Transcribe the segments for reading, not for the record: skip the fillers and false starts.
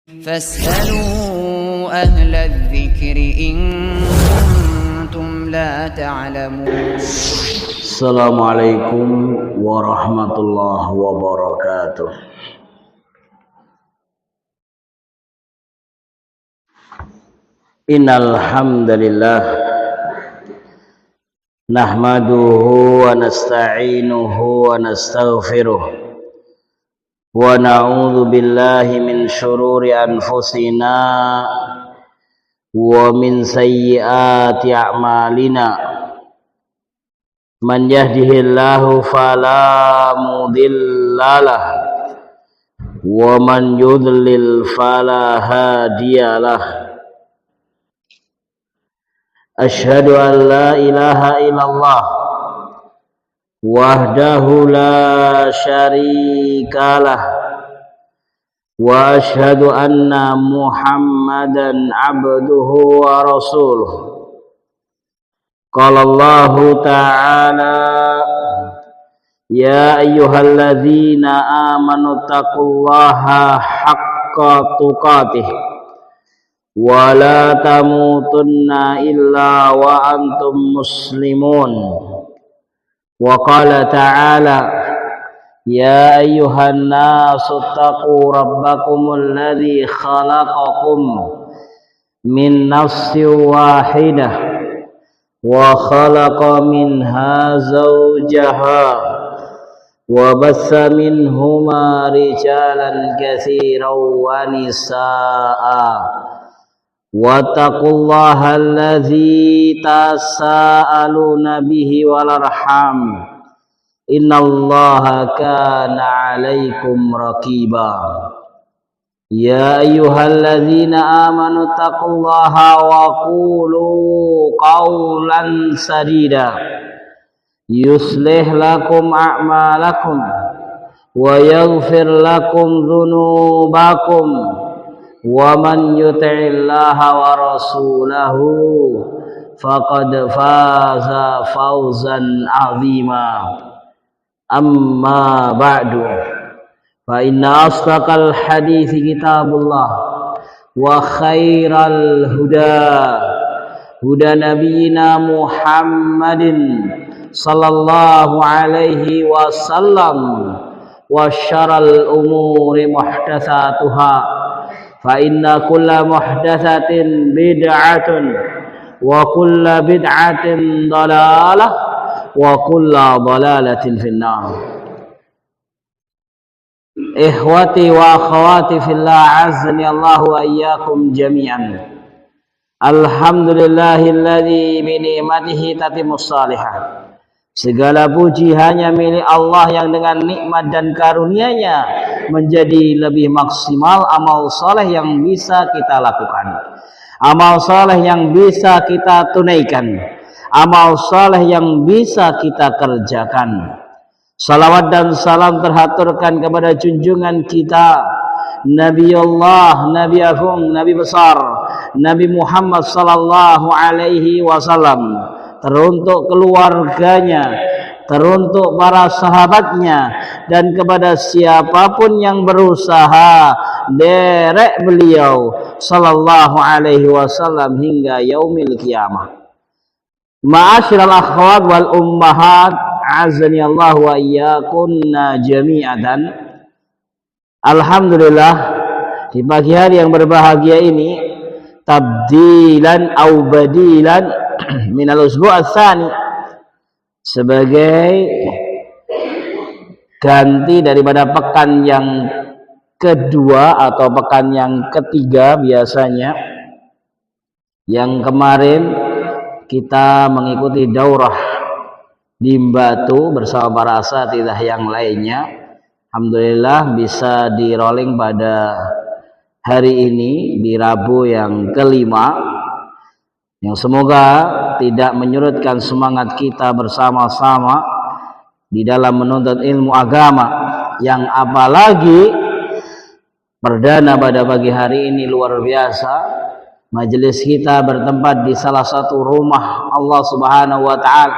فاسألوا أهل الذكر إن كنتم لا تعلمون. السلام عليكم ورحمة الله وبركاته. Innal hamdalillah nahmaduhu wa nasta'inuhu wa nastaghfiruh wa na'udzu billahi min syururi anfusina wa min sayyiati a'malina. Man yahdihillahu fala mudhillalah wa man yudlil fala hadiyalah. Asyhadu an la ilaha illallah wahdahu la syarikalah wa asyhadu anna Muhammadan abduhu wa rasuluh. Qala Allah ta'ala ya ayyuhalladzina amanu taqullaha haqqa tuqatih wa la tamutunna illa wa antum muslimun. Wa qala ta'ala ya ayyuhan nasu taqu rabbakumul ladzi khalaqakum min nafsin wahidah wa khalaqa minha zawjaha wa bassa minhuma rijalan katsiran wa nisaa. Wattaqullaha allazi tasaaluna bihi wal arham innallaha kana 'alaikum raqiba. Ya ayyuhalladzina amanu taqullaha wa qulu qawlan sadida yuslih lakum a'malakum wa yaghfir lakum dzunubakum wa man yuti'illaha wa rasulahu faqad faza fawzan 'azima. Amma ba'du, fa inna asdaqal hadithi kitabullah wa khairal huda nabiyyina Muhammadin sallallahu alaihi wasallam wa syarrul umuri muhdatsatuha fa inna kulla muhdatsatin bid'atun wa kulla bid'atin dhalalah wa kulla dhalalatin finnar. Ikhwati wa akhwati fillah, azzani Allah wa iyyakum jami'an. Alhamdulillahilladzi bi ni'matihi tatimmus shalihat. Segala puji hanya milik Allah yang dengan nikmat dan karunia-Nya menjadi lebih maksimal amal soleh yang bisa kita lakukan, amal soleh yang bisa kita tunaikan, amal soleh yang bisa kita kerjakan. Salawat dan salam terhaturkan kepada junjungan kita Nabi Allah, Nabi Agung, Nabi besar, Nabi Muhammad sallallahu alaihi wasallam, teruntuk keluarganya, teruntuk para sahabatnya, dan kepada siapapun yang berusaha derek beliau sallallahu alaihi wasallam hingga yaumil qiyamah. Ma'asyiral akhwat wal ummahat, azani Allah wa iyyakunna jami'atan. Alhamdulillah, di pagi hari yang berbahagia ini, tabdilan au badilan minal usbu' ats-tsani, sebagai ganti daripada pekan yang kedua atau pekan yang ketiga biasanya. Yang kemarin kita mengikuti daurah di Batu bersama para asatidzah yang lainnya. Alhamdulillah bisa di rolling pada hari ini di Rabu yang kelima, yang semoga tidak menyurutkan semangat kita bersama-sama di dalam menuntut ilmu agama, yang apalagi perdana pada pagi hari ini luar biasa. Majelis kita bertempat di salah satu rumah Allah Subhanahu wa taala,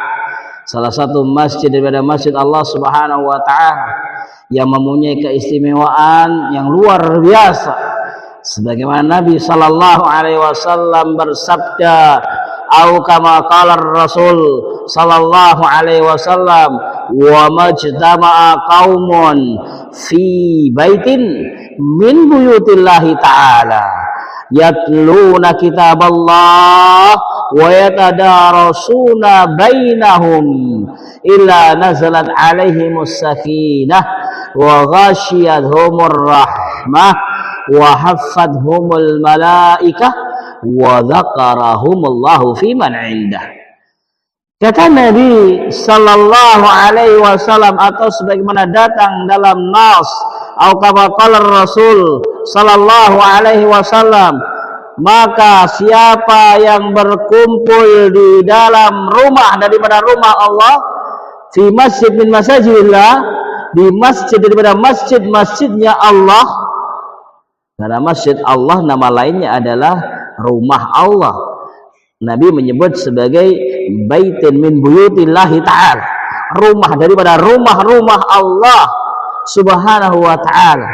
salah satu masjid daripada masjid Allah Subhanahu wa taala yang mempunyai keistimewaan yang luar biasa, sebagaimana Nabi sallallahu alaihi wasallam bersabda, au kama qala Rasul sallallahu alaihi wasallam, wa majtama'a qaumun fi baitin min buyutillahi ta'ala yatluna kitaballah wa yatadarasuna bainahum illa nazalat alaihimus sakinah wa ghashiyatuhumur rahmah wa haffadhumul malaikah wa dzakarahumullahu fiman indah. Kata Nabi sallallahu alaihi wasallam, atau sebagaimana datang dalam nas, atau kama qala Rasul sallallahu alaihi wasallam, maka siapa yang berkumpul di dalam rumah daripada rumah Allah, fi masjid min masajidillah, di masjid daripada masjid-masjidnya Allah. Karena masjid Allah nama lainnya adalah rumah Allah. Nabi menyebut sebagai baitin min buyutillahi ta'ala, rumah daripada rumah-rumah Allah subhanahu wa ta'ala,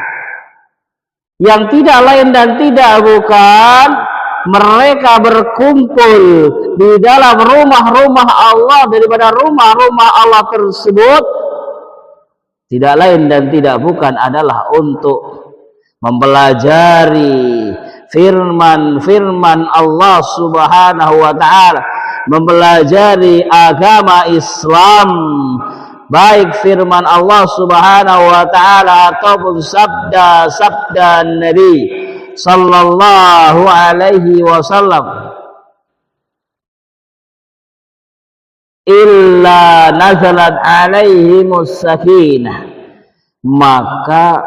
yang tidak lain dan tidak bukan mereka berkumpul di dalam rumah-rumah Allah daripada rumah-rumah Allah tersebut, tidak lain dan tidak bukan adalah untuk mempelajari firman Allah subhanahu wa ta'ala, mempelajari agama Islam, baik firman Allah subhanahu wa ta'ala ataupun sabda Nabi sallallahu alaihi wasallam. Illa nazalat alaihimus sakinah, maka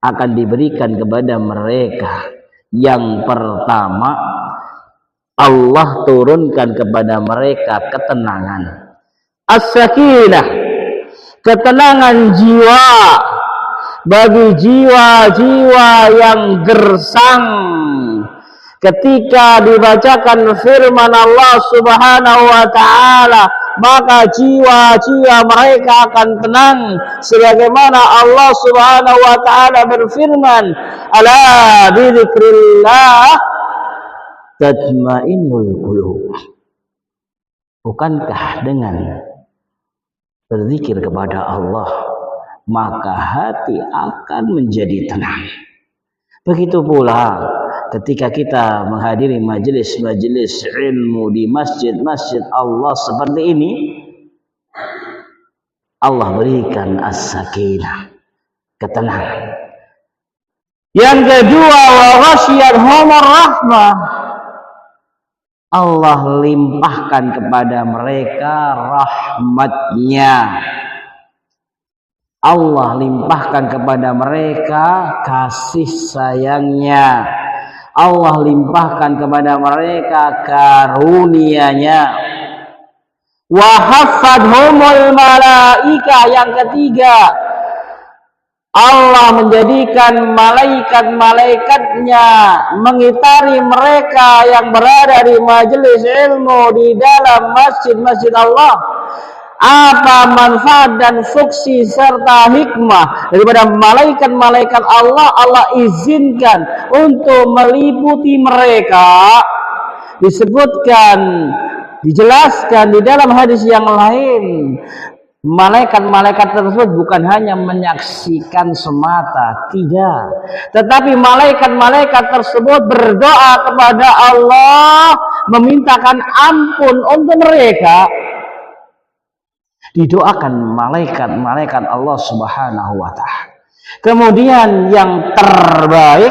akan diberikan kepada mereka yang pertama, Allah turunkan kepada mereka ketenangan, as-sakinah, ketenangan jiwa bagi jiwa-jiwa yang gersang ketika dibacakan firman Allah subhanahu wa ta'ala, maka jiwa-jiwa mereka akan tenang, sebagaimana Allah subhanahu wa ta'ala berfirman, ala bidzikrillah tatma'innul qulub. Bukankah dengan berzikir kepada Allah maka hati akan menjadi tenang? Begitu pula ketika kita menghadiri majelis-majelis ilmu di masjid-masjid Allah seperti ini, Allah berikan as-sakinah, ketenangan. Yang kedua, wa ghasyiyatuhumur rahmah, Allah limpahkan kepada mereka rahmatnya. Allah limpahkan kepada mereka kasih sayangnya. Allah limpahkan kepada mereka karunia-Nya. Wa haffadhumul malaika, yang ketiga, Allah menjadikan malaikat-malaikatnya mengitari mereka yang berada di majelis ilmu di dalam masjid-masjid Allah. Apa manfaat dan fungsi serta hikmah daripada malaikat-malaikat Allah? Allah izinkan untuk meliputi mereka. Disebutkan, dijelaskan di dalam hadis yang lain, malaikat-malaikat tersebut bukan hanya menyaksikan semata, tidak, tetapi malaikat-malaikat tersebut berdoa kepada Allah, memintakan ampun untuk mereka. Didoakan malaikat-malaikat Allah subhanahu wa ta'ala. Kemudian yang terbaik,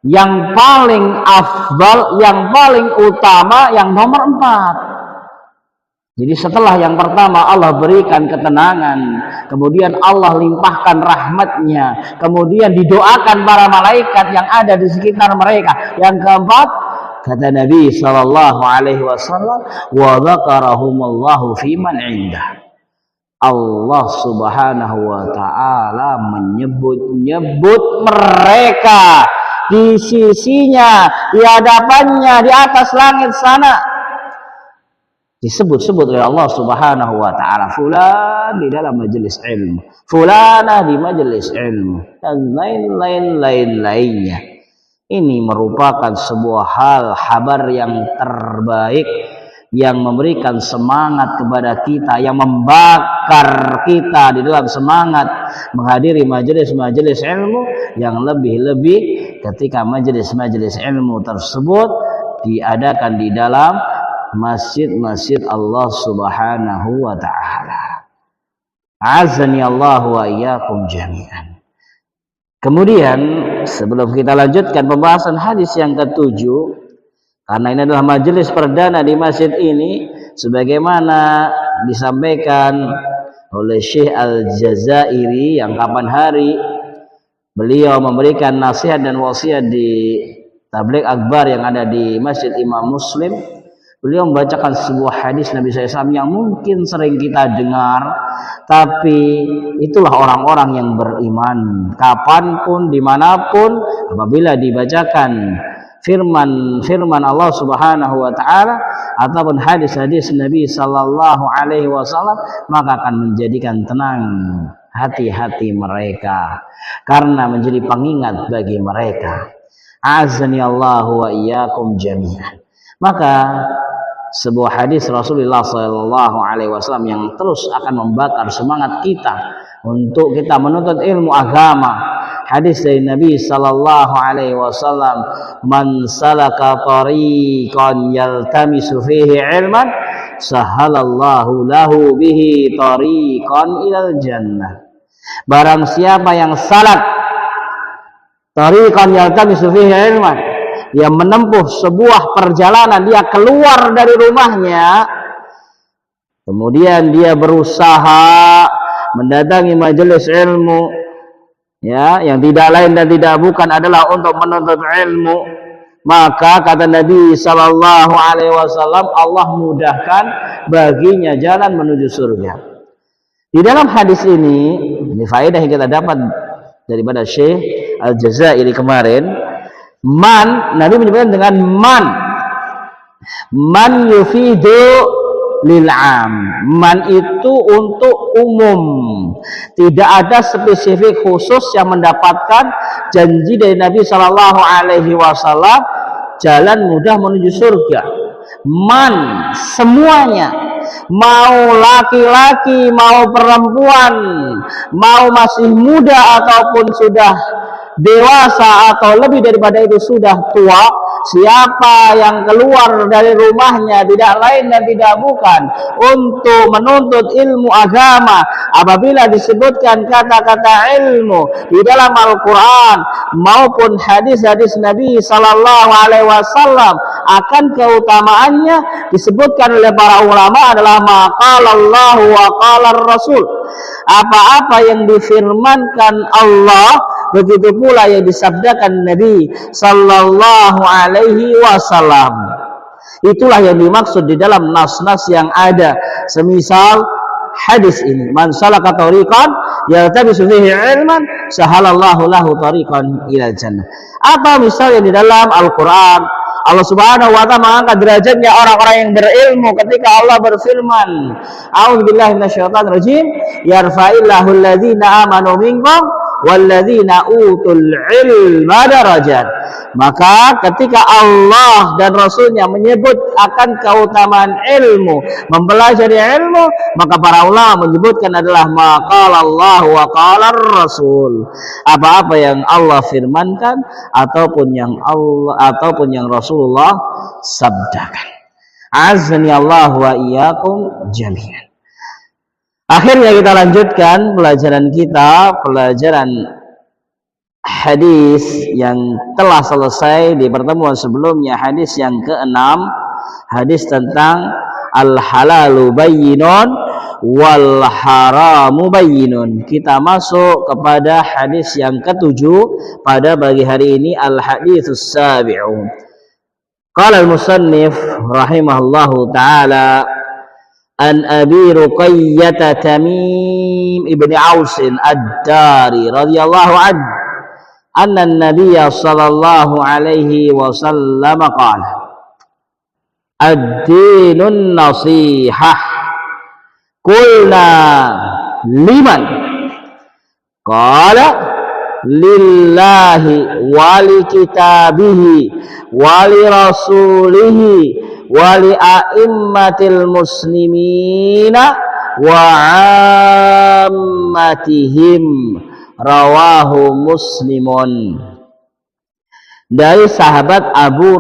yang paling afdal, yang paling utama, yang nomor 4. Jadi setelah yang pertama Allah berikan ketenangan, kemudian Allah limpahkan rahmatnya, kemudian didoakan para malaikat yang ada di sekitar mereka. Yang keempat, kata Nabi sallallahu alaihi wasallam, wa dzakarahumullahu fiman indah. Allah subhanahu wa ta'ala menyebut-nyebut mereka di sisinya, di hadapannya, di atas langit sana. disebut-sebut oleh Allah Subhanahu wa taala, fulan di dalam majelis ilmu, fulana di majelis ilmu, dan lain-lainnya. Ini merupakan sebuah hal kabar yang terbaik yang memberikan semangat kepada kita, yang membakar kita di dalam semangat menghadiri majelis-majelis ilmu, yang lebih-lebih ketika majelis-majelis ilmu tersebut diadakan di dalam masjid-masjid Allah Subhanahu wa taala. Azani Allah wa iyyakum jami'an. Kemudian sebelum kita lanjutkan pembahasan hadis yang ketujuh, karena ini adalah majelis perdana di masjid ini, sebagaimana disampaikan oleh Syekh Al-Jazairi yang kapan hari beliau memberikan nasihat dan wasiat di tabligh akbar yang ada di Masjid Imam Muslim. Beliau membacakan sebuah hadis Nabi SAW yang mungkin sering kita dengar, tapi itulah orang-orang yang beriman. Kapanpun, dimanapun, apabila dibacakan firman Allah Subhanahu wa taala ataupun hadis-hadis Nabi sallallahu alaihi wasallam, maka akan menjadikan tenang hati-hati mereka karena menjadi pengingat bagi mereka. Azani Allah wa iyyakum jami'an. Maka sebuah hadis Rasulullah sallallahu alaihi wasallam yang terus akan membakar semangat kita untuk kita menuntut ilmu agama. Hadis dari Nabi sallallahu alaihi wasallam, man salaka tariqan yaltamisu fihi ilman sahalallahu lahu bihi tariqan ilal jannah. Barang siapa yang salak tariqan yaltamisu fihi ilman, dia menempuh sebuah perjalanan, dia keluar dari rumahnya, kemudian dia berusaha mendatangi majelis ilmu, ya, yang tidak lain dan tidak bukan adalah untuk menuntut ilmu, maka kata Nabi sallallahu alaihi wasallam, Allah mudahkan baginya jalan menuju surga. Di dalam hadis ini faedah yang kita dapat daripada Syekh Al-Jazairi kemarin, man, Nabi menyebutkan dengan man yufidu lil'am. Man itu untuk umum, tidak ada spesifik khusus yang mendapatkan janji dari Nabi Shallallahu Alaihi Wasallam jalan mudah menuju surga. Man, semuanya, mau laki-laki, mau perempuan, mau masih muda ataupun sudah dewasa atau lebih daripada itu sudah tua, siapa yang keluar dari rumahnya tidak lain dan tidak bukan untuk menuntut ilmu agama, apabila disebutkan kata-kata ilmu di dalam Al-Quran maupun hadis-hadis Nabi Sallallahu Alaihi Wasallam, akan keutamaannya disebutkan oleh para ulama adalah maqalallahu wa qalar rasul. Apa-apa yang difirmankan Allah, begitu pula yang disabdakan Nabi Sallallahu Alaihi Wasallam. Itulah yang dimaksud di dalam nas-nas yang ada. Semisal hadis ini, man salaka tariqan yaltamisu fihi ilman sahalallahu lahu tariqan ilal jannah. Atau misalnya di dalam Al-Quran, Allah Subhanahu wa ta'ala mengangkat derajatnya orang-orang yang berilmu ketika Allah berfirman, a'udzubillahi minasyaitonir rajim, yarfa'illahu alladzina amanu minkum walladzina utul ilma darajat. Maka ketika Allah dan Rasulnya menyebut akan keutamaan ilmu, mempelajari ilmu, maka para ulama menyebutkan adalah maqalallahu wa qalar rasul. Apa-apa yang Allah firmankan ataupun yang Rasulullah sabdakan. Azni Allah wa iyyakum jami'an. Akhirnya kita lanjutkan pelajaran kita, pelajaran hadis yang telah selesai di pertemuan sebelumnya, hadis yang ke-6, hadis tentang al-halalu bayyinun wal haramu bayyinun. Kita masuk kepada hadis yang ke-7 pada pagi hari ini, al-haditsus sabi'u. Qala al-musannif rahimahullahu ta'ala an Abi Ruqayyah Tamim ibn Aus ad-Dari radhiyallahu anhu anna an-nabiy sallallahu alaihi wasallam qala ad-dinun nasihah. Qulna liman? Qala lillahi wali kitabihi wali rasulihi wali a'immatil muslimina wa ammatihim. Rawahu Muslimun. Dari sahabat Abu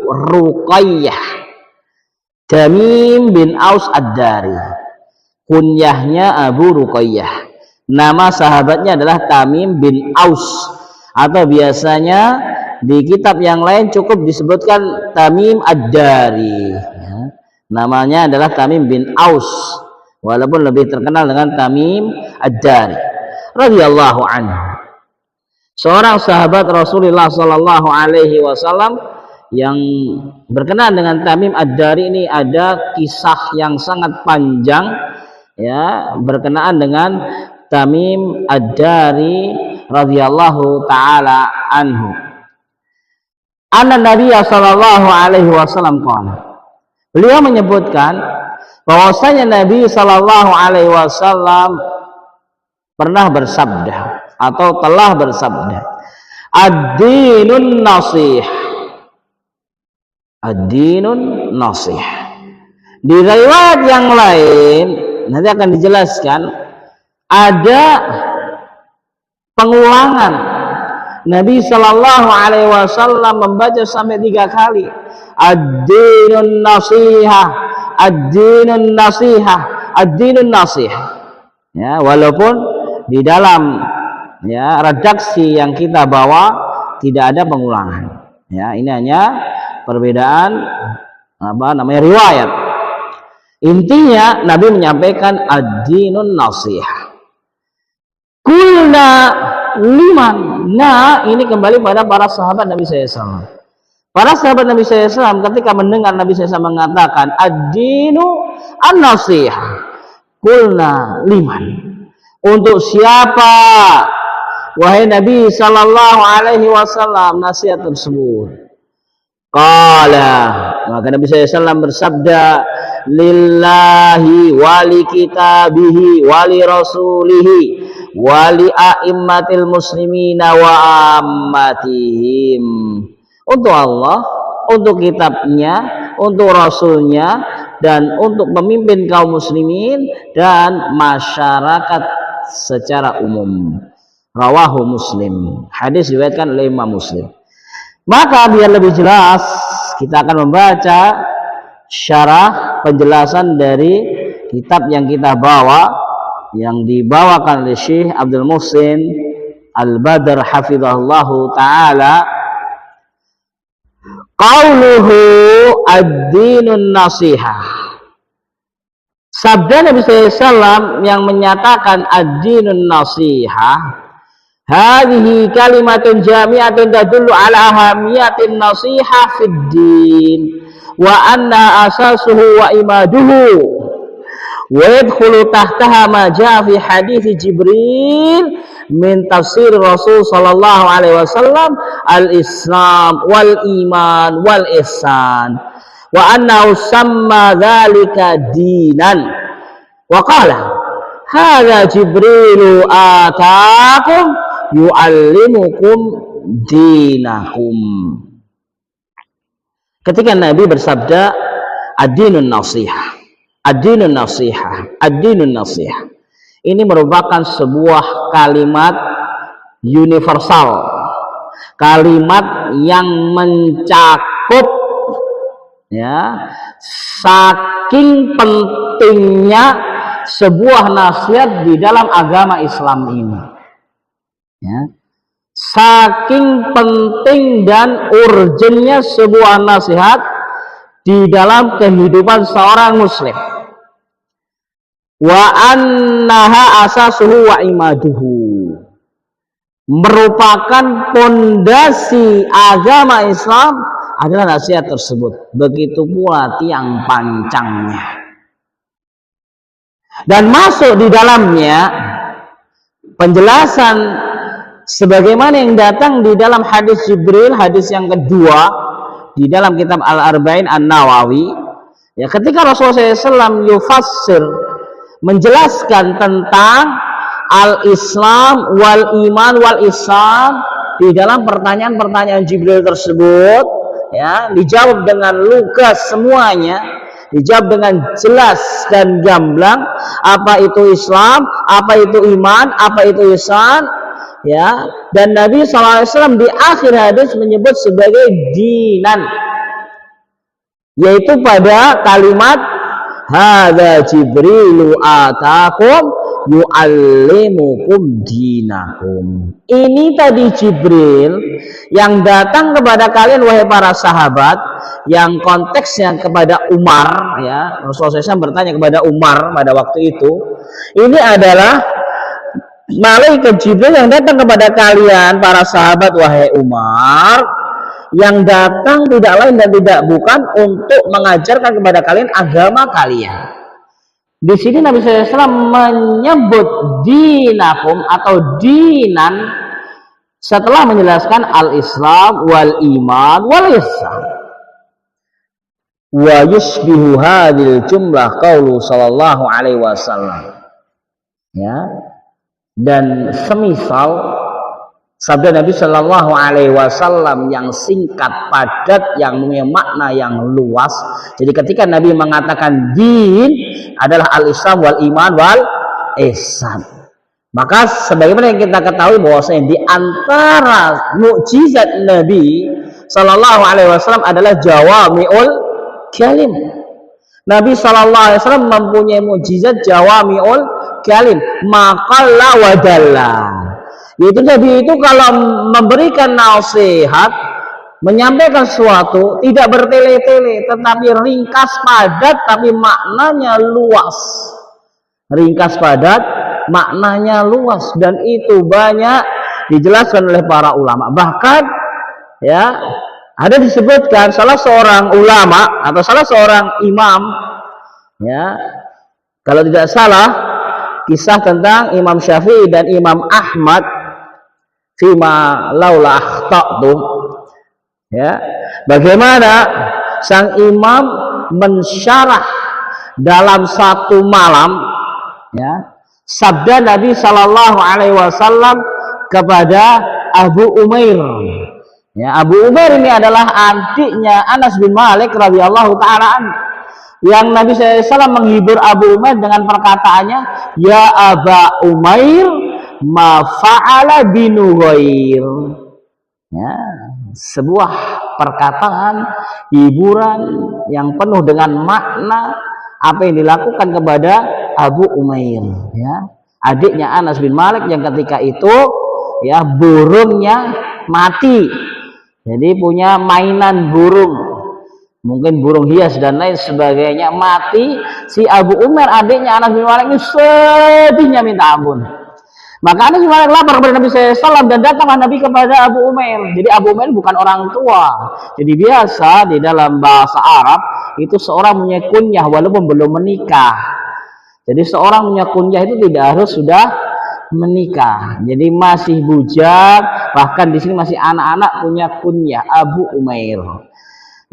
Ruqayyah Tamim bin Aus Ad-Dari, kunyahnya Abu Ruqayyah, nama sahabatnya adalah Tamim bin Aus, atau biasanya di kitab yang lain cukup disebutkan Tamim Ad-Dari ya. Namanya adalah Tamim bin Aus, walaupun lebih terkenal dengan Tamim Ad-Dari radhiyallahu anhu, seorang sahabat Rasulullah sallallahu alaihi wasallam yang berkenaan dengan Tamim Ad-Dari. Ini ada kisah yang sangat panjang ya berkenaan dengan Tamim Ad-Dari radhiyallahu taala anhu. Anna Nabiya sallallahu alaihi wasallam qala, beliau menyebutkan bahwasanya Nabi sallallahu alaihi wasallam pernah bersabda atau telah bersabda, ad-dinun nasih, ad-dinun nasih. Di riwayat yang lain nanti akan dijelaskan ada pengulangan. Nabi Shallallahu Alaihi Wasallam membaca sampai 3 kali ad-dinun nasihah, ad-dinun nasihah, ad-dinun nasihah ya, walaupun di dalam ya redaksi yang kita bawa tidak ada pengulangan ya, ini hanya perbedaan riwayat. Intinya Nabi menyampaikan ad-dinun nasihah. Kulna liman. Nah, ini kembali pada para sahabat Nabi SAW. Para sahabat Nabi SAW ketika mendengar Nabi SAW mengatakan ad-dinu an-nasihah, kulna liman, untuk siapa wahai Nabi sallallahu alaihi wasallam nasihat tersebut? Qala, maka Nabi SAW bersabda, lillahi wali kitabihi wali rasulihi wali a'immatil muslimina wa ammatihim. Untuk Allah, untuk kitabnya, untuk rasulnya, dan untuk pemimpin kaum muslimin dan masyarakat secara umum. Rawahu Muslim. Hadis diriwayatkan oleh Imam Muslim. Maka biar lebih jelas kita akan membaca syarah penjelasan dari kitab yang kita bawa, yang dibawakan oleh Syekh Abdul Muhsin Al-Badr hafizahullahu taala. Qauluhu ad-dinun nasihah. Sabda Nabi SAW yang menyatakan ad-dinun nasihah, hadhihi kalimatun jami'atun tadullu ala ahamiyatin nasihah fid din wa anna asasuhu wa imaduhu wa yadkhulu tahtaha ma jaa fi hadits Jibril min tafsir Rasul sallallahu alaihi wasallam al-Islam wal iman wal ihsan wa annahu samma dzalika dinan wa qala hadza Jibrilu ataakum yu'allimukum dinakum. Ketika Nabi bersabda ad-dinun nasihah, ad-dinun nasihah, ad-dinun nasihah, ini merupakan sebuah kalimat universal, kalimat yang mencakup ya, saking pentingnya sebuah nasihat di dalam agama Islam ini ya, saking penting dan urgennya sebuah nasihat di dalam kehidupan seorang muslim. Wa annaha asasuhu wa imaduhu, merupakan pondasi agama Islam adalah nasihat tersebut. Begitu pula tiang pancangnya. Dan masuk di dalamnya penjelasan sebagaimana yang datang di dalam hadis Jibril, hadis yang kedua, di dalam kitab Al-Arba'in An-Nawawi, ya, ketika Rasulullah SAW yufassir, menjelaskan tentang al-Islam wal iman wal ihsan, di dalam pertanyaan-pertanyaan Jibril tersebut, ya, dijawab dengan lugas semuanya, dijawab dengan jelas dan gamblang apa itu Islam, apa itu iman, apa itu ihsan, ya. Dan Nabi SAW di akhir hadis menyebut sebagai dinan, yaitu pada kalimat hadza Jibrilu atakum yu'allimukum dinakum. Ini tadi Jibril yang datang kepada kalian wahai para sahabat, yang konteksnya kepada Umar, ya. Rasulullah SAW bertanya kepada Umar pada waktu itu, ini adalah malaikat Jibril yang datang kepada kalian para sahabat wahai Umar, yang datang tidak lain dan tidak bukan untuk mengajarkan kepada kalian agama kalian. Di sini Nabi SAW menyebut dinakum atau dinan setelah menjelaskan al-Islam wal iman wal ihsan. Wa yusbihu hadhil jumlah qaulu sallallahu alaihi wasallam. Ya. Dan semisal sabda Nabi Shallallahu Alaihi Wasallam yang singkat, padat, yang mempunyai makna yang luas. Jadi ketika Nabi mengatakan din adalah al-Islam wal iman wal ihsan, maka sebagaimana yang kita ketahui bahwasanya di antara mukjizat Nabi Shallallahu Alaihi Wasallam adalah jawami'ul kalim. Nabi Shallallahu Alaihi Wasallam mempunyai mukjizat jawami'ul kalim, maqalla wa dalla. Yaitu Nabi itu kalau memberikan nasihat, menyampaikan sesuatu tidak bertele-tele, tetapi ringkas padat, tapi maknanya luas. Ringkas padat, maknanya luas, dan itu banyak dijelaskan oleh para ulama. Bahkan, ya, ada disebutkan salah seorang ulama atau salah seorang imam, ya, kalau tidak salah, kisah tentang Imam Syafi'i dan Imam Ahmad fima laula akhta'tu, ya, bagaimana sang imam mensyarah dalam satu malam, ya, sabda Nabi Shallallahu Alaihi Wasallam kepada Abu Umair. Ya, Abu Umair ini adalah adiknya Anas bin Malik radhiyallahu taala anhu, yang Nabi SAW menghibur Abu Umair dengan perkataannya, ya Aba Umair ma fa'ala binu ghair. Ya, sebuah perkataan hiburan yang penuh dengan makna apa yang dilakukan kepada Abu Umair, ya, adiknya Anas bin Malik yang ketika itu, ya, burungnya mati. Jadi punya mainan burung, mungkin burung hias dan lain sebagainya, mati. Si Abu Umair adiknya Anas bin Malik ini sedihnya minta ampun. Maka Anas bin Malik lapor kepada Nabi SAW dan datanglah Nabi kepada Abu Umair. Jadi Abu Umair bukan orang tua. Jadi biasa di dalam bahasa Arab itu seorang punya kunyah walaupun belum menikah. Jadi seorang punya kunyah itu tidak harus sudah menikah. Jadi masih bujang, bahkan di sini masih anak-anak punya kunyah Abu Umair.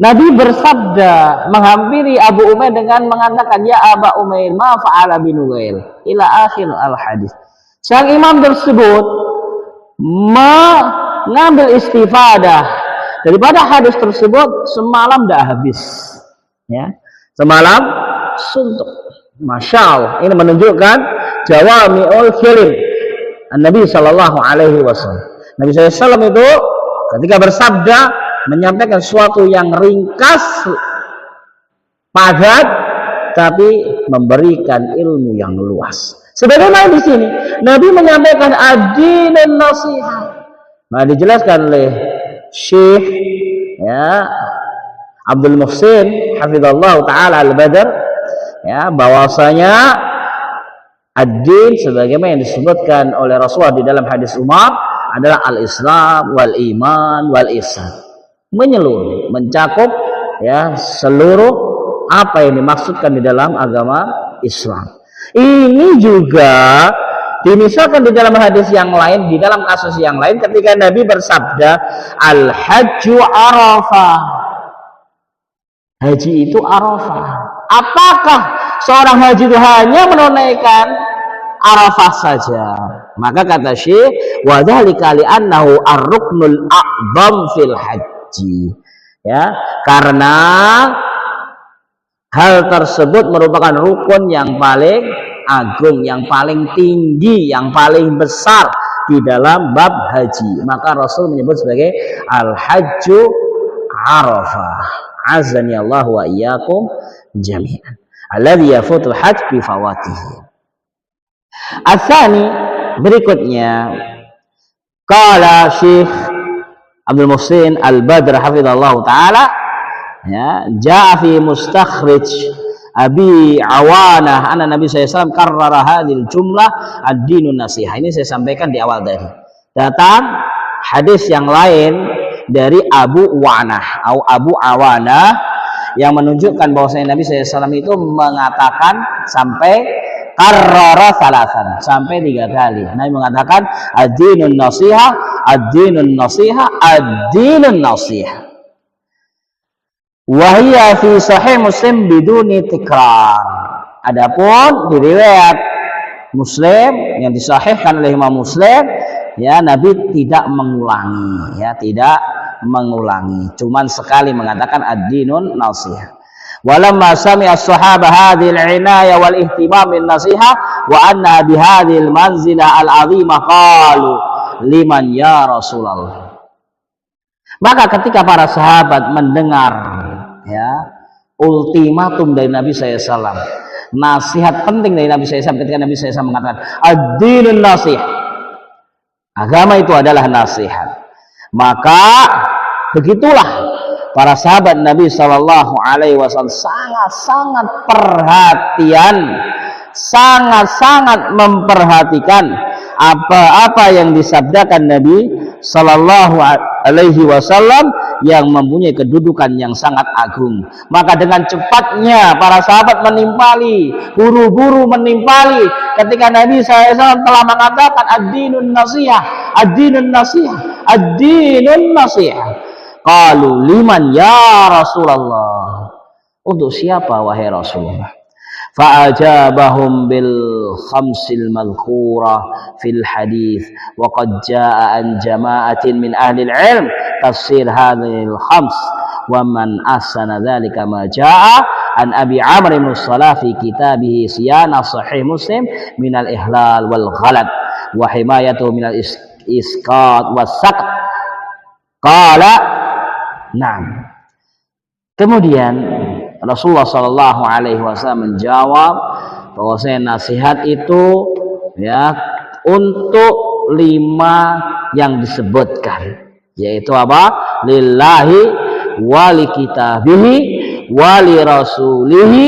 Nabi bersabda menghampiri Abu Umair dengan mengatakan, ya Aba Umair ma fa'ala binu ghair ila akhir al-hadis. Sang imam tersebut mengambil istifadah daripada hadis tersebut semalam dah habis, ya, semalam suntuk. Masya Allah, ini menunjukkan jawami'ul kalim Nabi Shallallahu Alaihi Wasallam. Nabi SAW itu ketika bersabda menyampaikan sesuatu yang ringkas, padat, tapi memberikan ilmu yang luas. Sebagaimana di sini Nabi menyampaikan ad-din dan nasihat. Nah, dijelaskan oleh Syekh, ya, Abdul Muhsin hafizallahu taala al-Badr, ya, bahwasanya ad-din sebagaimana yang disebutkan oleh Rasulullah di dalam hadis Umar adalah al-Islam wal iman wal ihsan. Menyeluruh, mencakup, ya, seluruh apa yang dimaksudkan di dalam agama Islam. Ini juga dimisalkan di dalam hadis yang lain, di dalam kasus yang lain ketika Nabi bersabda al-hajju arafah. Haji itu Arafah. Apakah seorang haji itu hanya menunaikan Arafah saja? Maka kata Syekh, wa dzalika li annahu ar-ruknul a'dham fil haji. Ya, karena hal tersebut merupakan rukun yang paling agung, yang paling tinggi, yang paling besar di dalam bab haji. Maka Rasul menyebut sebagai al-hajju Arafah. Azani Allah wa iyyakum jami'an. Alladhi yafutul hajj bi fawatihi. Asani, berikutnya, qala Syekh Abdul Muhsin Al-Badr hafizallahu taala, ya, jaa fi mustakhrij Abi Awanah anna Nabi sallallahu alaihi wasallam karrara hadhil jumlah ad-dinun nasiha. Ini saya sampaikan di awal tadi. Datang hadis yang lain dari Abu Awanah atau Abu Awanah yang menunjukkan bahwasanya Nabi SAW itu mengatakan sampai karrara salasan, sampai 3 kali. Nabi mengatakan ad-dinun nasiha, ad-dinun nasiha, ad-dinun nasiha. Wa hiya fi sahih Muslim biduni tikrar. Adapun di riwayat Muslim yang disahihkan oleh Imam Muslim, ya, Nabi tidak mengulangi, ya, tidak mengulangi, cuman sekali mengatakan ad-dinun nasiha. Walamma sami'a as-sahaba hadhil inayah wal ihtimam bin nasiha wa anna bi hadhil manzilah al-'azimah qalu liman ya Rasulullah. Maka ketika para sahabat mendengar, ya, ultimatum dari Nabi SAW, nasihat penting dari Nabi SAW, ketika Nabi SAW mengatakan ad-dinun nasiha, agama itu adalah nasihat, maka begitulah para sahabat Nabi Shallallahu Alaihi Wasallam sangat-sangat perhatian, sangat-sangat memperhatikan apa-apa yang disabdakan Nabi Shallallahu Alaihi Wasallam yang mempunyai kedudukan yang sangat agung. Maka dengan cepatnya para sahabat menimpali, buru-buru menimpali ketika Nabi SAW telah mengatakan ad-dinun nasiha, ad-dinun nasiha, ad-dinun nasiha. Qalu liman ya Rasulullah, untuk siapa wahai Rasulullah? Fa'ajabahum bil khamsil madhkurah fil hadith wa qad jaa an jama'atin min ahli al-ilm tafsir hadhil khams wa man ahsana dhalika ma jaa an Abi Amr bin Salah fi kitabih Siyana Sahih Muslim min al-ihlal wal ghalat wa himayatuhu min al-isqat was saqt. Qala na'am. Kemudian Rasulullah Shallallahu Alaihi Wasallam menjawab bahwasanya nasihat itu, ya, untuk 5 yang disebutkan, yaitu apa? Lillahi wali kitabihi wali rasulihi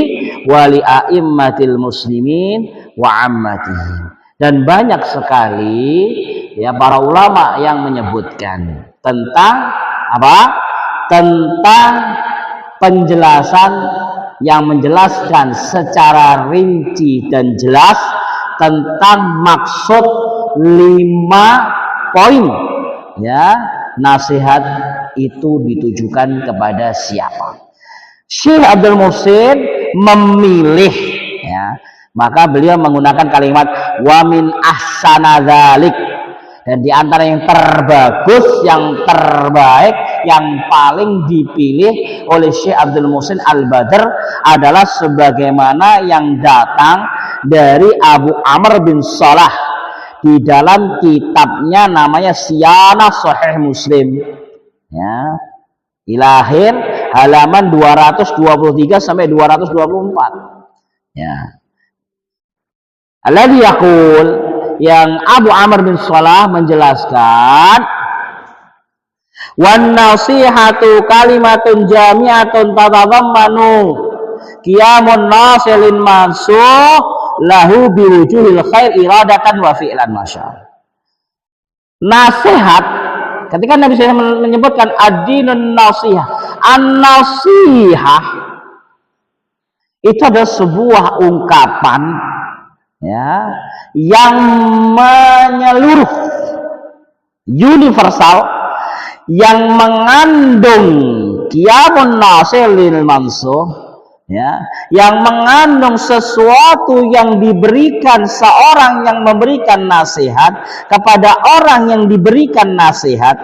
wali a'immatil muslimin wa ammatihim. Dan banyak sekali, ya, para ulama yang menyebutkan tentang apa? Tentang penjelasan yang menjelaskan secara rinci dan jelas tentang maksud 5 poin, ya, nasihat itu ditujukan kepada siapa. Syekh Abdul Muhsin memilih, ya, maka beliau menggunakan kalimat wa min ahsana dzalik, dan di antara yang terbagus, yang terbaik, yang paling dipilih oleh Syekh Abdul Muhsin Al-Badr adalah sebagaimana yang datang dari Abu Amr bin Salah di dalam kitabnya namanya Siyana Sahih Muslim, ya, ilahir halaman 223 sampai 224, ya. Alladhi yaqul, yang Abu Amr bin Salah menjelaskan, wan nasihatu kalimatun jami'atun tatadhammanu qiyamun nasilin mansuh lahu biwujuhil khair iradatan wa fi'lan masya. Nasihat, ketika Nabi SAW menyebutkan ad-dinun nasihah, an-nasihah itu adalah sebuah ungkapan, ya, yang menyeluruh, universal, yang mengandung qiyamun nasih lil mansuh, ya, yang mengandung sesuatu yang diberikan seorang yang memberikan nasihat kepada orang yang diberikan nasihat.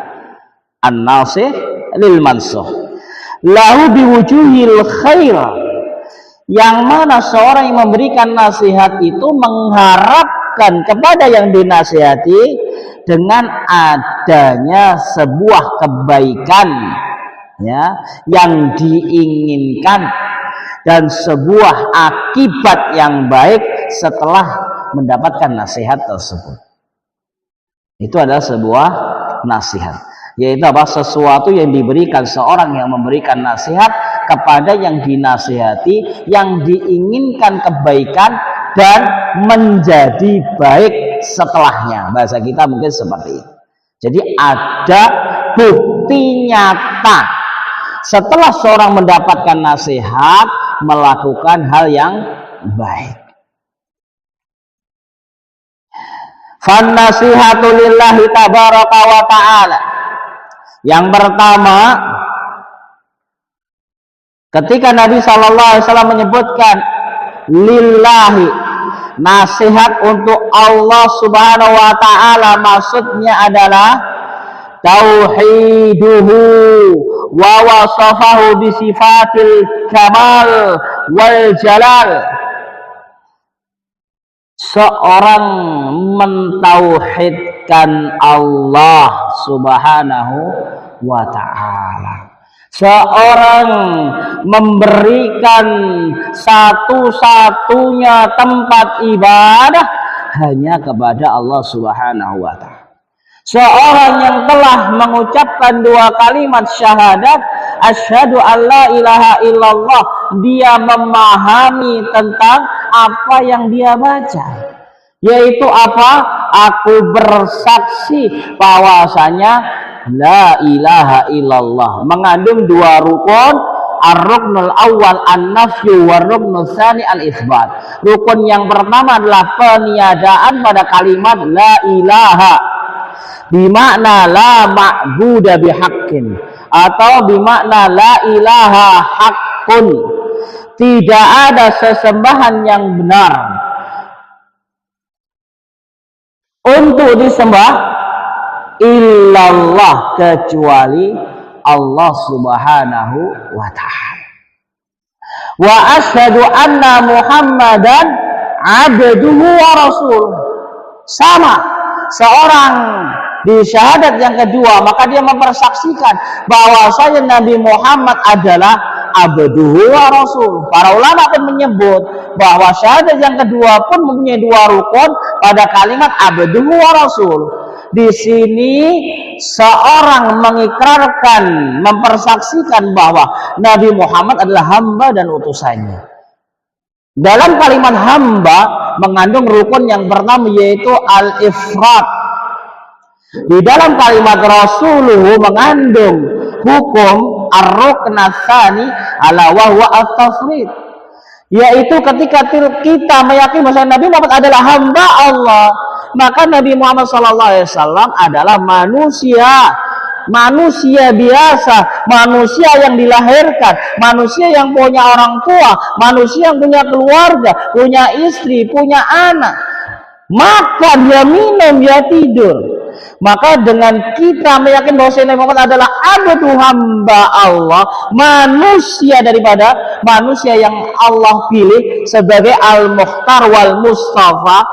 An-nasih lil mansuh lahu biwujuhil khair, yang mana seorang yang memberikan nasihat itu mengharapkan kepada yang dinasihati dengan adanya sebuah kebaikan, ya, yang diinginkan dan sebuah akibat yang baik setelah mendapatkan nasihat tersebut. Itu adalah sebuah nasihat, yaitu apa? Sesuatu yang diberikan seorang yang memberikan nasihat kepada yang dinasihati, yang diinginkan kebaikan dan menjadi baik setelahnya. Bahasa kita mungkin seperti itu. Jadi ada bukti nyata setelah seorang mendapatkan nasihat melakukan hal yang baik. Fan nasihatu lillahi tabaraka wa ta'ala. Yang pertama, ketika Nabi SAW menyebutkan lillahi, nasihat untuk Allah Subhanahu wa ta'ala, maksudnya adalah tauhiduhu wa wasafahu bisifatil kamal wal jalal. Seorang mentauhidkan Allah Subhanahu wa ta'ala, seorang memberikan satu-satunya tempat ibadah hanya kepada Allah Subhanahu wa ta'ala. Seorang yang telah mengucapkan dua kalimat syahadat, asyhadu alla ilaha illallah, dia memahami tentang apa yang dia baca, yaitu apa? Aku bersaksi bahwasanya la ilaha illallah mengandung dua rukun, ar-ruknul awal an-nafyu war-ruknul tsani al-itsbat. Rukun yang pertama adalah peniadaan pada kalimat la ilaha, bimakna la ma'buda bihaqqin, atau bimakna la ilaha haqqun, tidak ada sesembahan yang benar untuk disembah illallah, kecuali Allah Subhanahu wa ta'ala. Wa asyhadu anna Muhammadan abduhu wa rasuluh. Sama, seorang di syahadat yang kedua, maka dia mempersaksikan bahwasanya Nabi Muhammad adalah abduhu wa rasul. Para ulama pun menyebut bahwa syahadat yang kedua pun mempunyai dua rukun pada kalimat abduhu wa rasul. Di sini seorang mengikrarkan, mempersaksikan bahwa Nabi Muhammad adalah hamba dan utusannya. Dalam kalimat hamba mengandung rukun yang pertama, yaitu al-ifrat. Di dalam kalimat rasuluhu mengandung hukum ar-rukn ats-tsani ala wa huwa at-tafrid, yaitu ketika kita meyakini bahwa Nabi Muhammad adalah hamba Allah, maka Nabi Muhammad SAW adalah manusia biasa, manusia yang dilahirkan, manusia yang punya orang tua, manusia yang punya keluarga, punya istri, punya anak, makan, dia minum, dia tidur. Maka dengan kita meyakini bahwa Nabi Muhammad adalah abdu hamba Allah, manusia daripada manusia yang Allah pilih sebagai al-mukhtar wal mustafa,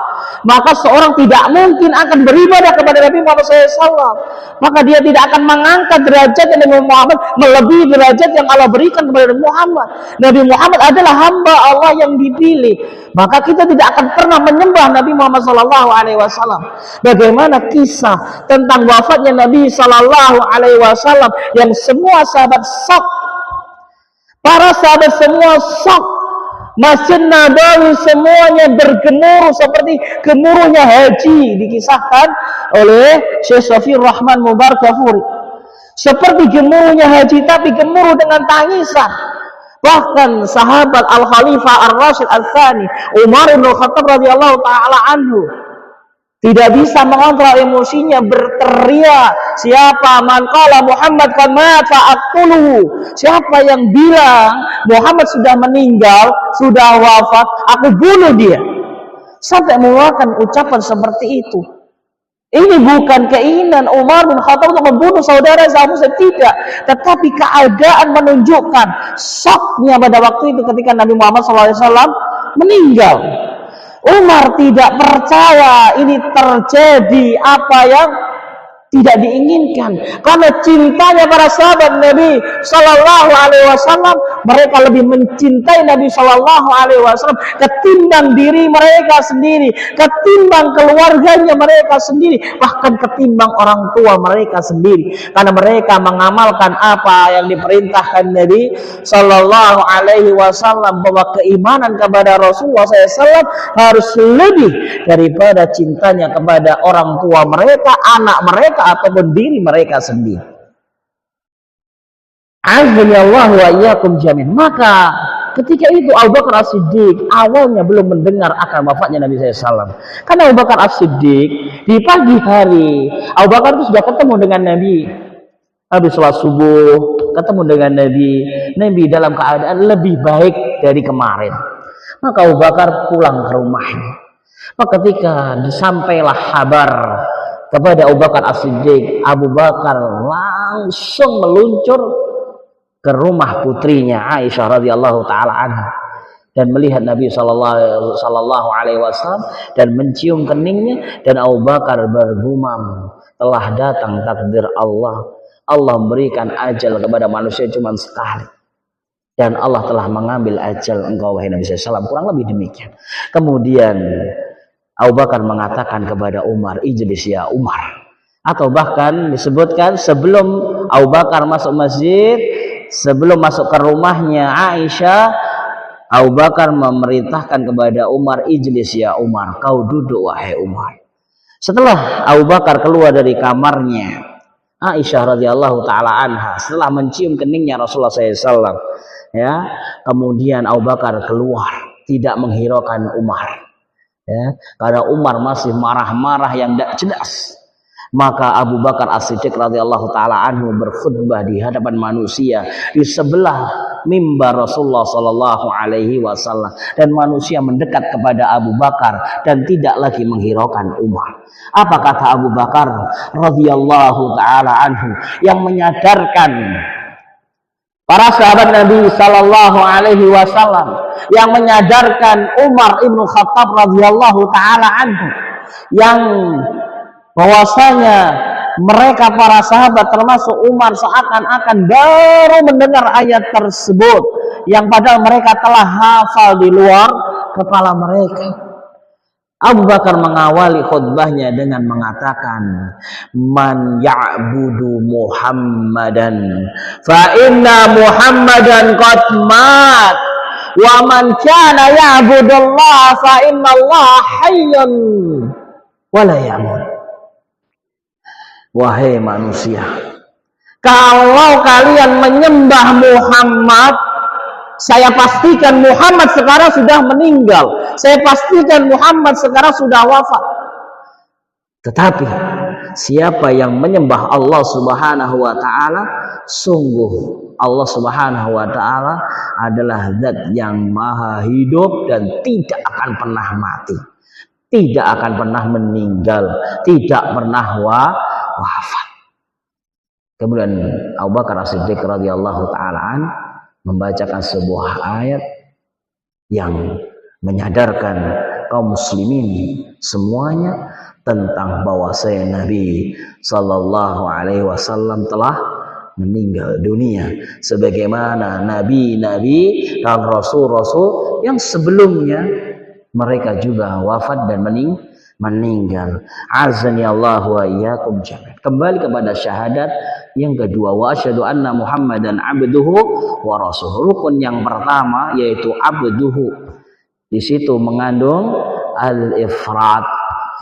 maka seorang tidak mungkin akan beribadah kepada Nabi Muhammad SAW. Maka dia tidak akan mengangkat derajat Nabi Muhammad melebihi derajat yang Allah berikan kepada Nabi Muhammad. Nabi Muhammad adalah hamba Allah yang dipilih. Maka kita tidak akan pernah menyembah Nabi Muhammad SAW. Bagaimana kisah tentang wafatnya Nabi SAW yang semua sahabat shock, para sahabat semua shock. Masjid Nabawi semuanya bergemuruh seperti gemuruhnya haji, dikisahkan oleh Syekh Safiyur Rahman Mubarak Kafuri. Seperti gemuruhnya haji, tapi gemuruh dengan tangisan. Bahkan sahabat Al-Khalifah Ar-Rasyid Al-Tsani Umar bin Khattab radhiyallahu taala anhu Tidak bisa mengontrol emosinya, berteriak, siapa man qala Muhammad qad mat fa'aqtuluhu. Siapa yang bilang Muhammad sudah meninggal, sudah wafat, aku bunuh dia. Sampai mengeluarkan ucapan seperti itu. Ini bukan keinginan Umar bin Khattab untuk membunuh saudara muslim, tidak, tetapi keadaan menunjukkan shocknya pada waktu itu ketika Nabi Muhammad SAW meninggal. Umar tidak percaya ini terjadi apa yang tidak diinginkan, karena cintanya para sahabat Nabi Shallallahu Alaihi Wasallam, mereka lebih mencintai Nabi Shallallahu Alaihi Wasallam ketimbang diri mereka sendiri, ketimbang keluarganya mereka sendiri, bahkan ketimbang orang tua mereka sendiri, karena mereka mengamalkan apa yang diperintahkan Nabi Shallallahu Alaihi Wasallam, bahwa keimanan kepada Rasulullah SAW harus lebih daripada cintanya kepada orang tua mereka, anak mereka, ataupun diri mereka sendiri. Azanillahu wa iyyakum jami'an. Maka ketika itu Abu Bakar As-Siddiq awalnya belum mendengar akan wafatnya Nabi SAW. Karena Abu Bakar As-Siddiq di pagi hari, Abu Bakar itu sudah ketemu dengan Nabi. Habis sholat subuh, ketemu dengan Nabi. Nabi dalam keadaan lebih baik dari kemarin. Maka Abu Bakar pulang ke rumahnya. Maka ketika disampailah kabar kepada Abu Bakar As-Siddiq, Abu Bakar langsung meluncur ke rumah putrinya Aisyah radhiyallahu taala anha dan melihat Nabi sallallahu alaihi wasallam dan mencium keningnya, dan Abu Bakar bergumam, telah datang takdir Allah. Allah memberikan ajal kepada manusia cuma sekali, dan Allah telah mengambil ajal engkau wahai Nabi SAW. Kurang lebih demikian. Kemudian Abu Bakar mengatakan kepada Umar, ijlis ya Umar. Atau bahkan disebutkan sebelum Abu Bakar masuk masjid, sebelum masuk ke rumahnya Aisyah, Abu Bakar memerintahkan kepada Umar, ijlis ya Umar, kau duduk wahai Umar. Setelah Abu Bakar keluar dari kamarnya, Aisyah radhiyallahu taala anha setelah mencium keningnya Rasulullah SAW, ya, kemudian Abu Bakar keluar, tidak menghiraukan Umar. Ya, karena Umar masih marah-marah yang tidak jelas. Maka Abu Bakar As-Siddiq radhiyallahu taala anhu berkhutbah di hadapan manusia di sebelah mimbar Rasulullah sallallahu alaihi wasallam, dan manusia mendekat kepada Abu Bakar dan tidak lagi menghiraukan Umar. Apa kata Abu Bakar radhiyallahu taala anhu yang menyadarkan para sahabat Nabi Sallallahu Alaihi Wasallam, yang menyadarkan Umar ibnu Khattab radhiyallahu taala anhu, yang bahwasanya mereka para sahabat termasuk Umar seakan-akan baru mendengar ayat tersebut, yang padahal mereka telah hafal di luar kepala mereka. Abu Bakar mengawali khutbahnya dengan mengatakan, man ya'budu Muhammadan fa inna Muhammadan qad mat, wa man kana ya'budullah fa inna Allah hayyun wa la yamut. Wahai manusia, kalau kalian menyembah Muhammad, saya pastikan Muhammad sekarang sudah meninggal. Saya pastikan Muhammad sekarang sudah wafat. Tetapi siapa yang menyembah Allah Subhanahu wa taala, sungguh Allah Subhanahu wa taala adalah zat yang maha hidup dan tidak akan pernah mati, tidak akan pernah meninggal, tidak pernah wafat. Kemudian Abu Bakar As-Siddiq radhiyallahu taala membacakan sebuah ayat yang menyadarkan kaum muslimin semuanya tentang bahwasanya Nabi Sallallahu Alaihi Wasallam telah meninggal dunia, sebagaimana nabi-nabi dan rasul-rasul yang sebelumnya mereka juga wafat dan meninggal. Azani Allah wa iyyakum jami'an. Kembali kepada syahadat yang kedua, wa asyhadu anna Muhammadan abduhu wa rasuluh. Rukun yang pertama yaitu abduhu. Di situ mengandung al-ifrat,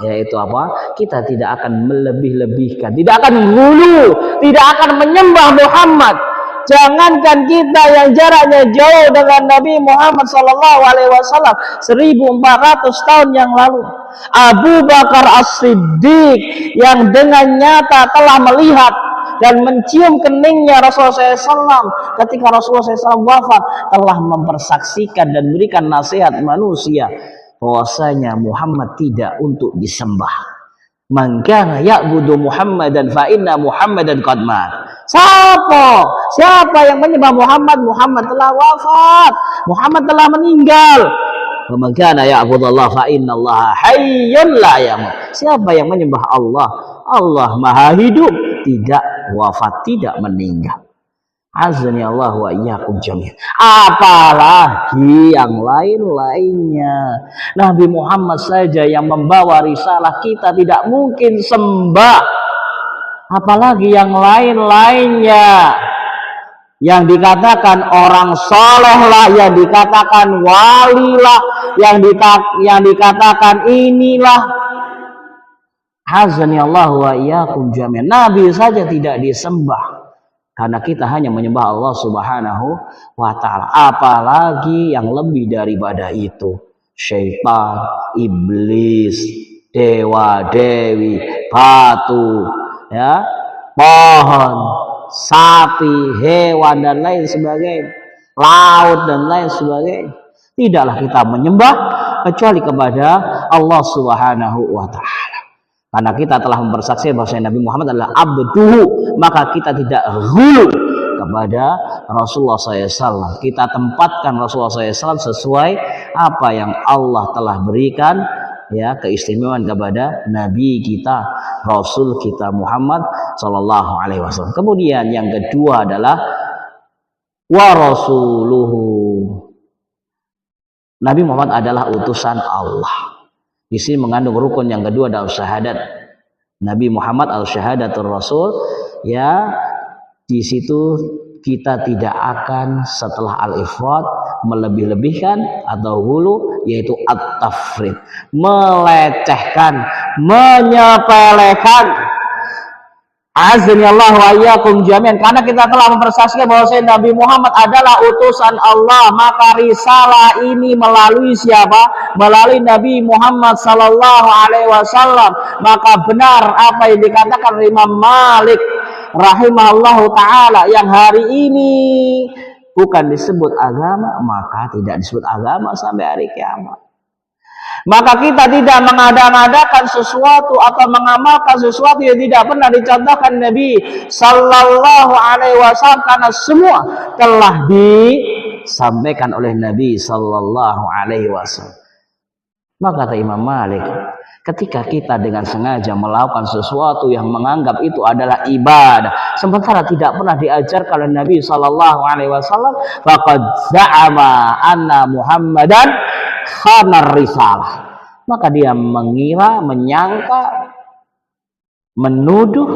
yaitu apa? Kita tidak akan melebih-lebihkan, tidak akan hulu, tidak akan menyembah Muhammad. Jangankan kita yang jaraknya jauh dengan Nabi Muhammad SAW 1400 tahun yang lalu, Abu Bakar As-Siddiq yang dengan nyata telah melihat dan mencium keningnya Rasulullah SAW ketika Rasulullah SAW wafat, telah mempersaksikan dan memberikan nasihat manusia bahwasanya Muhammad tidak untuk disembah. Man kana ya'budu Muhammadan fa inna Muhammadan qad mat. Siapa yang menyembah Muhammad, Muhammad telah wafat, Muhammad telah meninggal. Wa man kana ya'budu Allah fa inna Allah hayyun la yamut. Siapa yang menyembah Allah, Allah Maha hidup, tidak wafat, tidak meninggal. Azani Allah wa iyyakum jami'an. Apalagi yang lain-lainnya. Nabi Muhammad saja yang membawa risalah, kita tidak mungkin sembah. Apalagi yang lain-lainnya. Yang dikatakan orang soleh lah, yang dikatakan wali lah, yang dikatakan inilah. Azani Allah wa iyyakum jami'an. Nabi saja tidak disembah. Karena kita hanya menyembah Allah Subhanahu wa ta'ala. Apalagi yang lebih daripada itu. Syaitan, iblis, dewa, dewi, batu, ya, pohon, sapi, hewan dan lain sebagainya. Laut dan lain sebagainya. Tidaklah kita menyembah kecuali kepada Allah Subhanahu wa ta'ala. Karena kita telah mempersaksikan bahwa Nabi Muhammad adalah abduhu, maka kita tidak ghulu kepada Rasulullah SAW. Kita tempatkan Rasulullah SAW sesuai apa yang Allah telah berikan, ya, keistimewaan kepada Nabi kita, Rasul kita Muhammad Sallallahu Alaihi Wasallam. Kemudian yang kedua adalah wa rasuluhu. Nabi Muhammad adalah utusan Allah. Di sini mengandung rukun yang kedua dalam syahadat Nabi Muhammad al-syahadatul Rasul. Ya, di situ kita tidak akan setelah al-ifrad melebih-lebihkan atau hulu, yaitu at-tafrid, melecehkan, menyepelekan. Azani Allah wa iyyakum jami'an. Karena kita telah mempersaksikan bahwa Nabi Muhammad adalah utusan Allah, maka risalah ini melalui siapa? Melalui Nabi Muhammad sallallahu alaihi wasallam. Maka benar apa yang dikatakan Imam Malik rahimahullahu taala, yang hari ini bukan disebut agama, maka tidak disebut agama sampai hari kiamat. Maka kita tidak mengada-ngadakan sesuatu atau mengamalkan sesuatu yang tidak pernah dicontohkan Nabi Sallallahu Alaihi Wasallam, karena semua telah disampaikan oleh Nabi Sallallahu Alaihi Wasallam. Maka kata Imam Malik, ketika kita dengan sengaja melakukan sesuatu yang menganggap itu adalah ibadah, sementara tidak pernah diajarkan oleh Nabi Sallallahu Alaihi Wasallam, faqad za'ama anna Muhammadan khanar risalah, maka dia mengira, menyangka, menuduh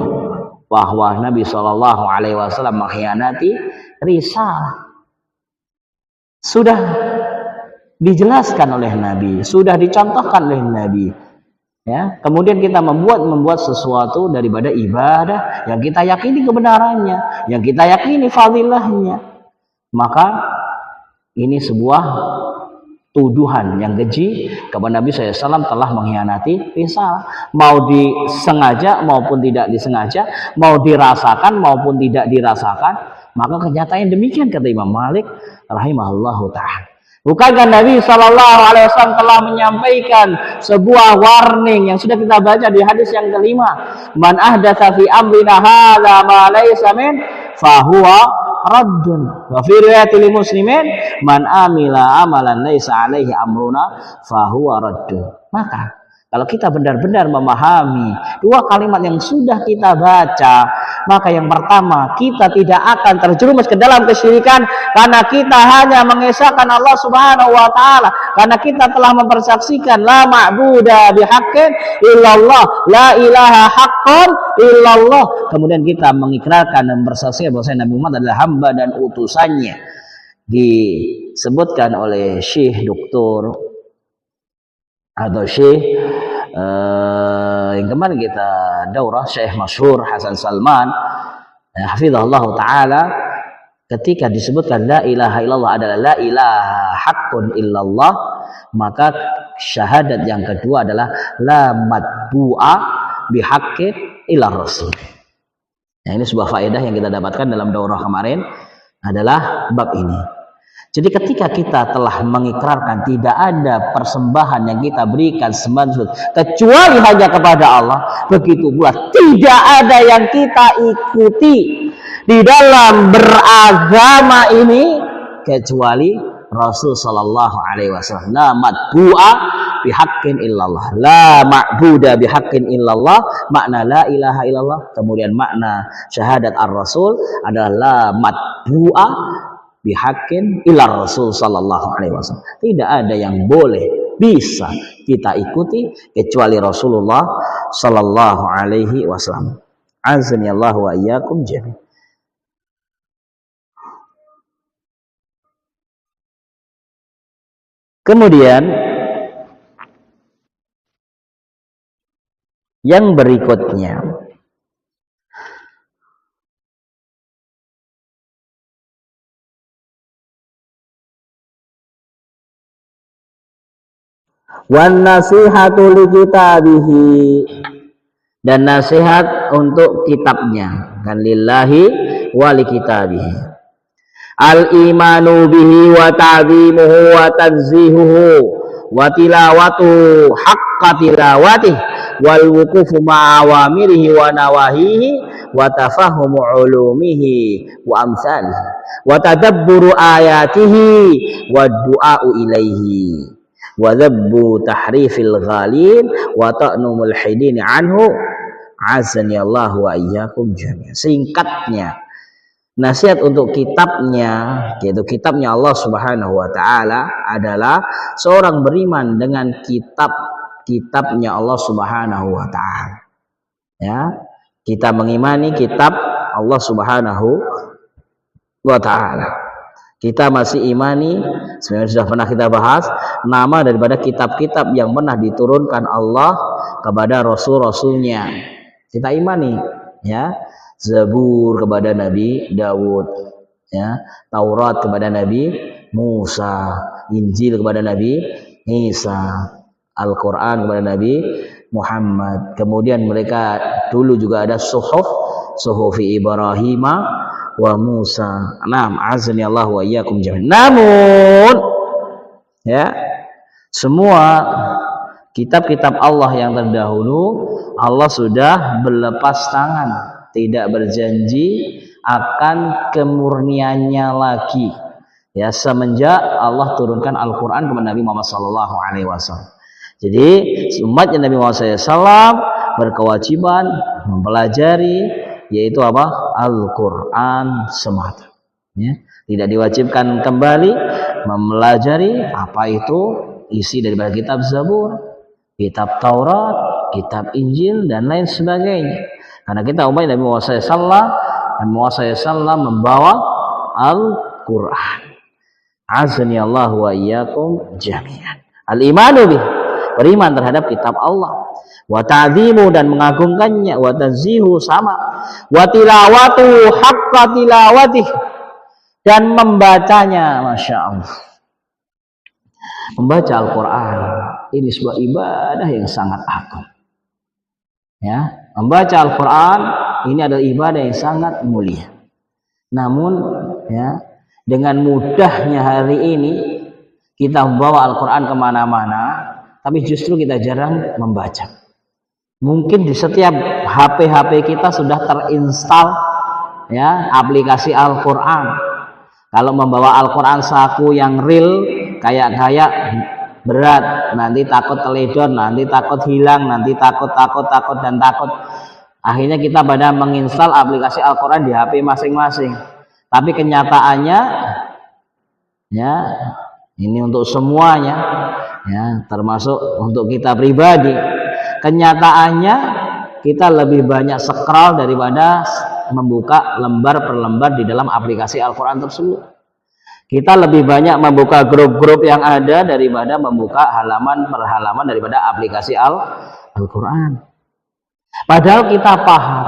bahwa Nabi Shallallahu Alaihi Wasallam mengkhianati risalah. Sudah dijelaskan oleh Nabi, sudah dicontohkan oleh Nabi. Ya, kemudian kita membuat sesuatu daripada ibadah yang kita yakini kebenarannya, yang kita yakini fadilahnya, maka ini sebuah tuduhan yang keji kepada Nabi SAW telah mengkhianati risalah. Mau disengaja maupun tidak disengaja, mau dirasakan maupun tidak dirasakan, maka kenyataan demikian, kata Imam Malik rahimahullahu ta'ala. Bukankah Nabi SAW telah menyampaikan sebuah warning yang sudah kita baca di hadis yang kelima, man ahdatsa fi amrina hadza ma laysa min fahuwa raddun, wa fi riwayatil muslimin man amila amalan laisa alaihi amruna fahuwa raddun. Maka kalau kita benar-benar memahami dua kalimat yang sudah kita baca, maka yang pertama, kita tidak akan terjerumus ke dalam kesyirikan karena kita hanya mengesahkan Allah Subhanahu wa taala, karena kita telah mempersaksikan la ma'buda bihaqqin illallah, la ilaha haqqan illallah. Kemudian kita mengikrarkan dan bersaksi bahwa Nabi Muhammad adalah hamba dan utusannya. Disebutkan oleh Syekh Doktor atau Syekh yang kemarin kita daurah, Syekh masyhur Hasan Salman hafizahullah taala, ketika disebutkan la ilaha illallah adalah la ilaha haqqun illallah, maka syahadat yang kedua adalah la matbu'a bihaqqin illa rasul. Nah, ini sebuah faedah yang kita dapatkan dalam daurah kemarin adalah bab ini. Jadi ketika kita telah mengikrarkan tidak ada persembahan yang kita berikan sembahan kecuali hanya kepada Allah, begitu pula tidak ada yang kita ikuti di dalam beragama ini kecuali Rasul sallallahu alaihi wasallam. La matbu'a bihaqqin illallah, la ma'buda bihaqqin illallah, makna la ilaha illallah. Kemudian makna syahadat ar-rasul adalah la matbu'a bihaqqin illar rasul sallallahu alaihi wasallam. Tidak ada yang boleh bisa kita ikuti kecuali Rasulullah sallallahu alaihi wasallam. Azani Allah wa iyyakum jami'an. Kemudian yang berikutnya wan nasihatu li kitabihi, dan nasihat untuk kitabnya, kan lillahi wa li kitabihi. Al imanu bihi wa ta'zimuhu wa tanzihuhu wa tilawatu haqqa tilawatih wal wukufu ma'awamirihi wa nawahihi wa tafahumu ulumihi wa amsalihi wa tadabburu ayatihi wa du'a'u ilaihi wa dhabbu tahrifil ghalin wa ta'nu mulhidin anhu. Azani Allah wa iyyakum jami'an. Singkatnya, nasihat untuk kitabnya, yaitu kitabnya Allah Subhanahu wa taala adalah seorang beriman dengan kitabnya Allah Subhanahu wa taala. Ya, kita mengimani kitab Allah Subhanahu wa taala. Kita masih imani, sebenarnya sudah pernah kita bahas, nama daripada kitab-kitab yang pernah diturunkan Allah kepada rasul-rasulnya. Kita imani, ya. Zabur kepada Nabi Dawud, ya, Taurat kepada Nabi Musa, Injil kepada Nabi Isa, Al-Quran kepada Nabi Muhammad. Kemudian mereka dulu juga ada suhufi Ibrahim wa Musa. Naam, azani Allah wa iyyakum jami'an. Namun, ya, semua kitab-kitab Allah yang terdahulu Allah sudah berlepas tangan, tidak berjanji akan kemurniannya lagi, ya, semenjak Allah turunkan Al-Quran kepada Nabi Muhammad SAW. Jadi umatnya Nabi Muhammad SAW berkewajiban mempelajari, yaitu apa? Al-Quran semata, ya. Tidak diwajibkan kembali mempelajari apa itu isi daripada kitab Zabur, kitab Taurat, kitab Injil, dan lain sebagainya. Karena kita umat Nabi Muhammad SAW membawa Al-Quran. Azani Allah wa iyyakum jami'an. Al-imanu bih, beriman terhadap kitab Allah. Wa ta'zimu, dan mengagungkannya. Wa tanzihu, sama. Wa tilawatu haqqa tilawatih, dan membacanya. Masya Allah, membaca Al-Quran ini sebuah ibadah yang sangat agung, ya. Membaca Al-Quran ini adalah ibadah yang sangat mulia. Namun, ya, dengan mudahnya hari ini kita membawa Al-Quran kemana-mana, tapi justru kita jarang membaca. Mungkin di setiap HP kita sudah terinstal, ya, aplikasi Al-Quran. Kalau membawa Al-Quran saku yang real, kayak berat, nanti takut teledor, nanti takut hilang, nanti takut. Akhirnya kita pada menginstal aplikasi Al-Quran di HP masing-masing. Tapi kenyataannya, ya, ini untuk semuanya, ya, termasuk untuk kita pribadi. Kenyataannya kita lebih banyak scroll daripada membuka lembar per lembar di dalam aplikasi Al-Quran tersebut. Kita lebih banyak membuka grup-grup yang ada daripada membuka halaman per halaman daripada aplikasi Al-Quran. Padahal kita paham,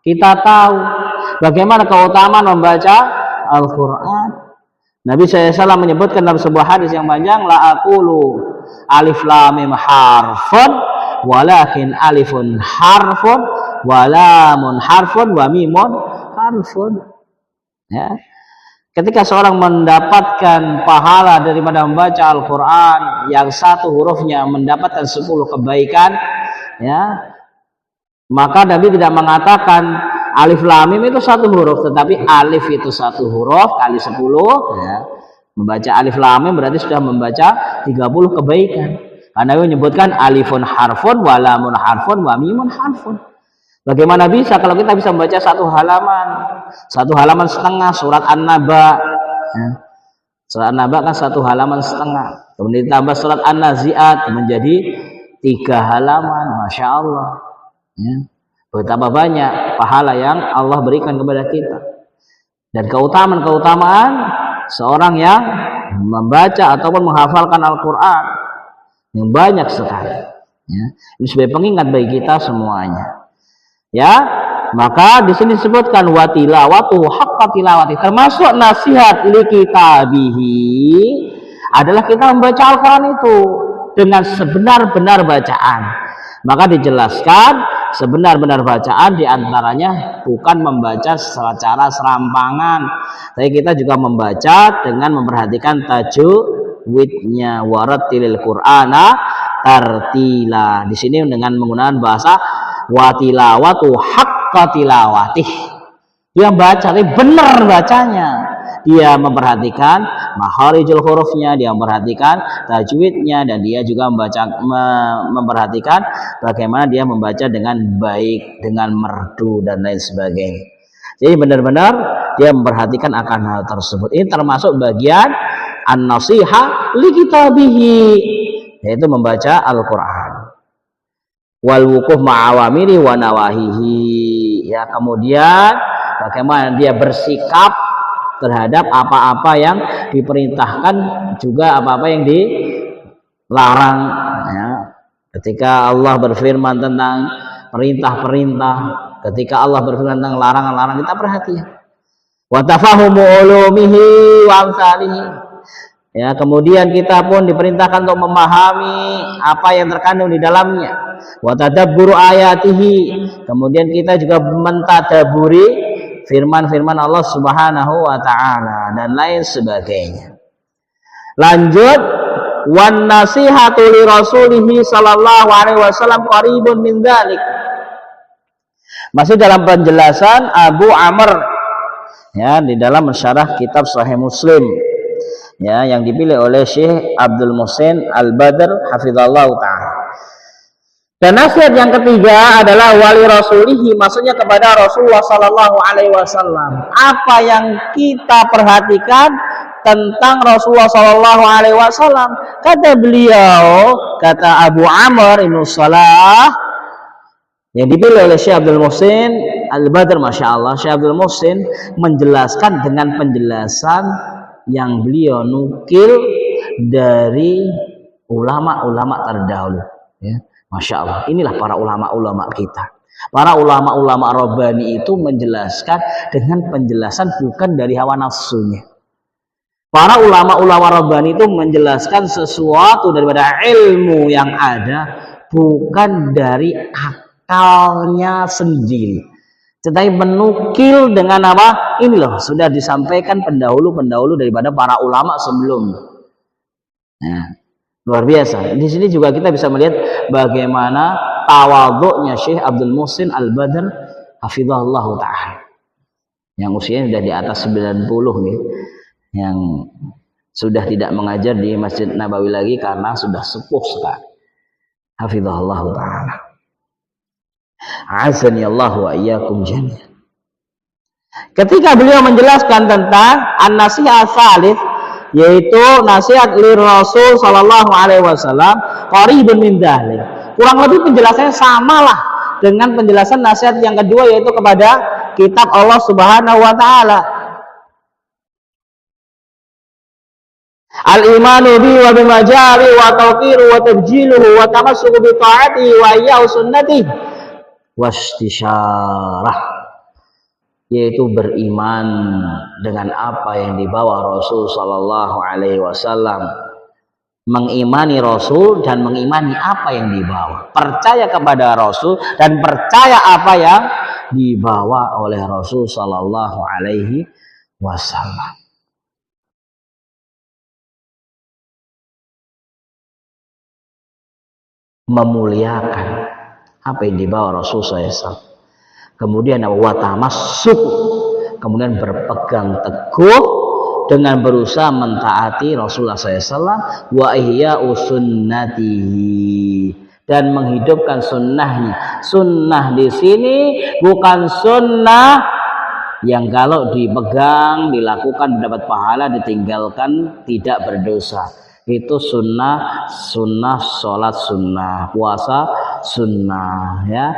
kita tahu bagaimana keutamaan membaca Al-Quran. Nabi SAW menyebutkan dalam sebuah hadis yang panjang, la aqulu Alif lam mim harfun walakin alifun harfun wa lamun harfun wa mimun harfun. Ya. Ketika seorang mendapatkan pahala daripada membaca Al-Quran yang satu hurufnya mendapatkan 10 kebaikan, ya, maka Nabi tidak mengatakan alif lam mim itu satu huruf, tetapi alif itu satu huruf kali 10, ya. Membaca alif lam mim berarti sudah membaca 30 kebaikan. Karena Nabi menyebutkan alifun harfun wa lamun harfun wa mimun harfun. Bagaimana bisa kalau kita bisa membaca satu halaman setengah surat An-Naba, ya. Surat An-Naba kan satu halaman setengah, kemudian ditambah surat An-Nazi'at menjadi 3 halaman, Masya Allah, ya. Betapa banyak pahala yang Allah berikan kepada kita, dan keutamaan seorang yang membaca ataupun menghafalkan Al-Quran yang banyak sekali, ya. Ini sebagai pengingat bagi kita semuanya. Ya, maka di sini disebutkan wa tilawatu haqqa tilawati, termasuk nasihat li kitabihi adalah kita membaca Al-Quran itu dengan sebenar-benar bacaan. Maka dijelaskan sebenar-benar bacaan diantaranya bukan membaca secara serampangan, tapi kita juga membaca dengan memperhatikan tajwidnya, warattilil Qur'ana tartila. Di sini dengan menggunakan bahasa wa tilawatu haqqa tilawatih. Dia baca, tapi benar bacanya. Dia memperhatikan makharijul hurufnya, dia memperhatikan tajwidnya, dan dia juga memperhatikan bagaimana dia membaca dengan baik, dengan merdu dan lain sebagainya. Jadi benar-benar dia memperhatikan akan hal tersebut. Ini termasuk bagian an-nasiha li kitabihi, yaitu membaca Al-Quran. Wal wuquf ma'awamiri wa nawahihi, ya, kemudian bagaimana dia bersikap terhadap apa-apa yang diperintahkan, juga apa-apa yang dilarang, ya. Ketika Allah berfirman tentang perintah-perintah, ketika Allah berfirman tentang larangan-larangan, kita perhatikan. Wa tafahumu ulumihi wa amsalihi, ya, kemudian kita pun diperintahkan untuk memahami apa yang terkandung di dalamnya. Wa tadabburu ayatihi, kemudian kita juga mentadaburi firman-firman Allah Subhanahu wa taala dan lain sebagainya. Lanjut, wan nasihatu li rasulihi sallallahu alaihi wasallam qaribun min dzalik. Masih dalam penjelasan Abu Amr, ya, di dalam mensyarah kitab Sahih Muslim, ya, yang dipilih oleh Syekh Abdul Muhsin Al-Badr hafizallahu taala. Dan nasihat yang ketiga adalah wali rasulihi, maksudnya kepada Rasulullah sallallahu alaihi wasallam. Apa yang kita perhatikan tentang Rasulullah sallallahu alaihi wasallam? Kata beliau, kata Abu Amr Ibnu Salah, yang dipilih oleh Syekh Abdul Muhsin Al-Badr, Masya Allah, Syekh Abdul Muhsin menjelaskan dengan penjelasan yang beliau nukil dari ulama-ulama terdahulu, ya. Masya Allah, inilah para ulama-ulama kita. Para ulama-ulama Rabbani itu menjelaskan dengan penjelasan bukan dari hawa nafsunya. Para ulama-ulama Rabbani itu menjelaskan sesuatu daripada ilmu yang ada, bukan dari akalnya sendiri, tetapi menukil dengan apa? Ini loh, sudah disampaikan pendahulu-pendahulu daripada para ulama sebelumnya. Nah, luar biasa. Di sini juga kita bisa melihat bagaimana tawadhu'nya Syekh Abdul Muhsin Al-Badr hafizahullah ta'ala, yang usianya sudah di atas 90 nih, yang sudah tidak mengajar di Masjid Nabawi lagi karena sudah sepuh sekali. Hafizahullah ta'ala. Azani Allah wa iyyakum jami'an. Ketika beliau menjelaskan tentang an-nasihat tsalits, yaitu nasihat li Rasul sallallahu alaihi wasallam qaribun min dzalik, kurang lebih penjelasannya samalah dengan penjelasan nasihat yang kedua, yaitu kepada kitab Allah Subhanahu wa taala. Al-imanu bi wa bima ja'a wa tawqiru wa tabjiluhu wa tamassuku bi ta'atihi wa iyyahu sunnatihi wastisyarah, yaitu beriman dengan apa yang dibawa Rasul sallallahu alaihi wasallam, mengimani Rasul dan mengimani apa yang dibawa, percaya kepada Rasul dan percaya apa yang dibawa oleh Rasul Sallallahu Alaihi Wasallam. Memuliakan apa yang dibawa Rasul SAW, kemudian watamasuk, kemudian berpegang teguh dengan berusaha mentaati Rasulullah SAW, wa ihya'u sunnatihi, dan menghidupkan sunnahnya. Sunnah di sini bukan sunnah yang kalau dipegang, dilakukan mendapat pahala, ditinggalkan tidak berdosa. Itu sunnah sholat sunnah, puasa sunnah, ya.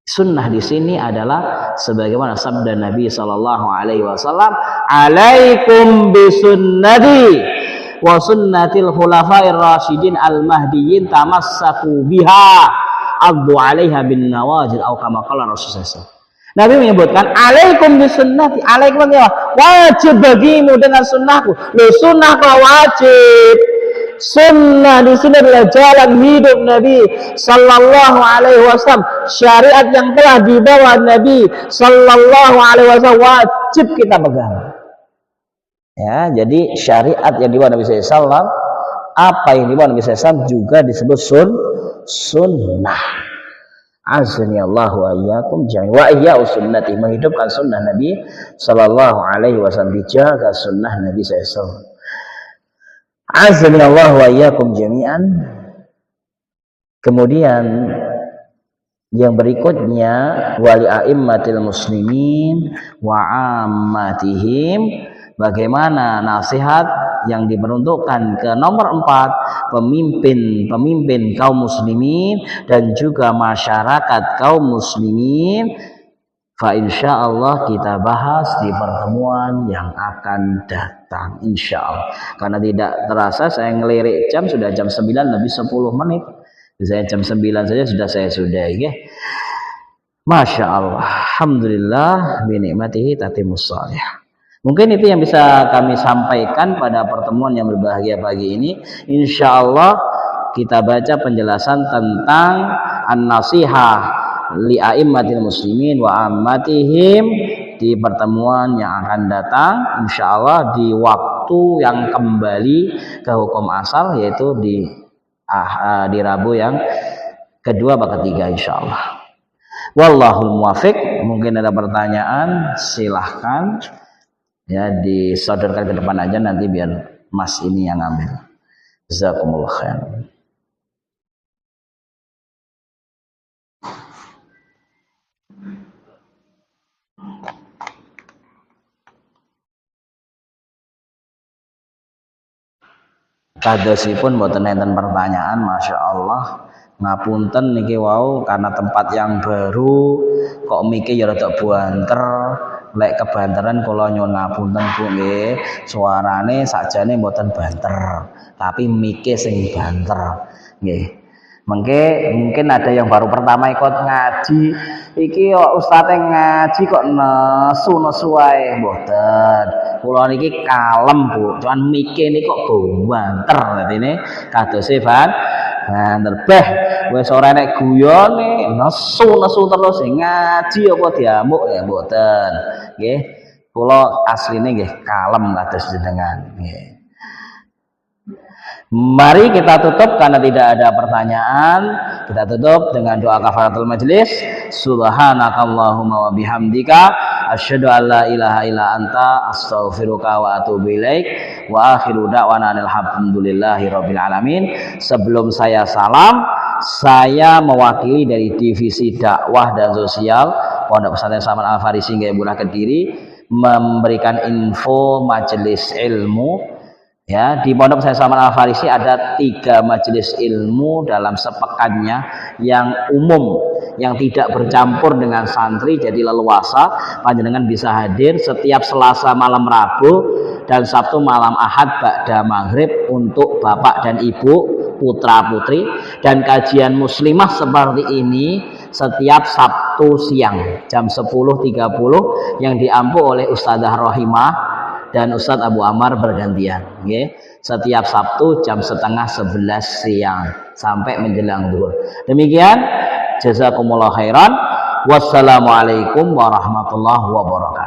Sunnah di sini adalah sebagaimana sabda Nabi Sallallahu Alaihi Wasallam, "Alaikum bisunnati wa sunnatil khulafair rasyidin al mahdiyyin tamassaku biha addu 'alaiha bin nawajid," atau kama qala Rasulullah. Nabi menyebutkan, "Alaikum bisunnati," alaikum wajib bagimu dengan sunnahku. Loh, sunnah kok wajib? Sunnah di sini adalah jalan hidup Nabi Sallallahu Alaihi Wasallam, syariat yang telah dibawa Nabi Sallallahu Alaihi Wasallam, wajib kita pegang. Ya, jadi syariat yang dibawa Nabi SAW, apa yang dibawa Nabi SAW juga disebut sunnah. Azani Allah wa iyyakum jami'an wa iyya'u sunnati, menghidupkan sunnah Nabi Sallallahu Alaihi Wasallam, dijaga sunnah Nabi SAW. Azani Allah wa iyyakum jami'an. Kemudian yang berikutnya, wali a'immatil muslimin wa ammatihim, bagaimana nasihat yang diperuntukkan ke nomor 4, pemimpin kaum muslimin dan juga masyarakat kaum muslimin. Fa insyaallah kita bahas di pertemuan yang akan datang, insyaallah. Karena tidak terasa saya ngelirik jam, sudah jam 9 lebih 10 menit. Saya jam 9 saja sudah saya sudahi, ya. Masya Allah, alhamdulillah bi ni'matihi tatimmus shalihah. Mungkin itu yang bisa kami sampaikan pada pertemuan yang berbahagia pagi ini. Insya Allah kita baca penjelasan tentang an-nasihah li a'immatil muslimin wa ammatihim di pertemuan yang akan datang, insya Allah di waktu yang kembali ke hukum asal, yaitu di Rabu yang kedua atau ketiga, insya Allah. Wallahul muwafiq. Mungkin ada pertanyaan, silahkan ya disodorkan ke depan aja, nanti biar Mas ini yang ambil. Jazakumullah khairan. Kadosipun mboten enten pertanyaan, masya Allah. Ngapunten niki wau karena tempat yang baru kok miki ya rada banter. Lek kebanteran kula nyuwun ngapunten Bu nggih. Suarane sakjane mboten banter, tapi miki sing banter nggih. Mungkin ada yang baru pertama ikut ngaji, iki kok ustadz ngaji kok nesu wae, mboten. Kula niki kalem Bu, cuman mike niki kok banter dadine kadose banter beh wis ora nek guyone nesu terus ngaji apa diamuk ya mboten. Nggih. Kula asline nggih kalem kados jenengan nggih. Mari kita tutup karena tidak ada pertanyaan. Kita tutup dengan doa kafaratul majlis. Subhanakallahumma wa bihamdika asyhadu an la ilaha illa anta astaghfiruka wa atubu ilaik. Wa akhiru da'wana alhamdulillahi rabbil alamin. Sebelum saya salam, saya mewakili dari divisi dakwah dan sosial Pondok Pesantren Saman Al Farisi Gayabura Kediri memberikan info majelis ilmu. Ya, di Pondok Pesantren Saman Al Farisi ada 3 majelis ilmu dalam sepekannya yang umum, yang tidak bercampur dengan santri, jadi leluasa panjenengan bisa hadir setiap Selasa malam Rabu dan Sabtu malam Ahad ba'da maghrib untuk bapak dan ibu, putra putri, dan kajian muslimah seperti ini setiap Sabtu siang jam 10.30 yang diampu oleh Ustadzah Rohimah dan Ustadz Abu Ammar bergantian. Setiap Sabtu jam 10:30 siang sampai menjelang zuhur. Demikian, jazakumullah khairan. Wassalamualaikum warahmatullahi wabarakatuh.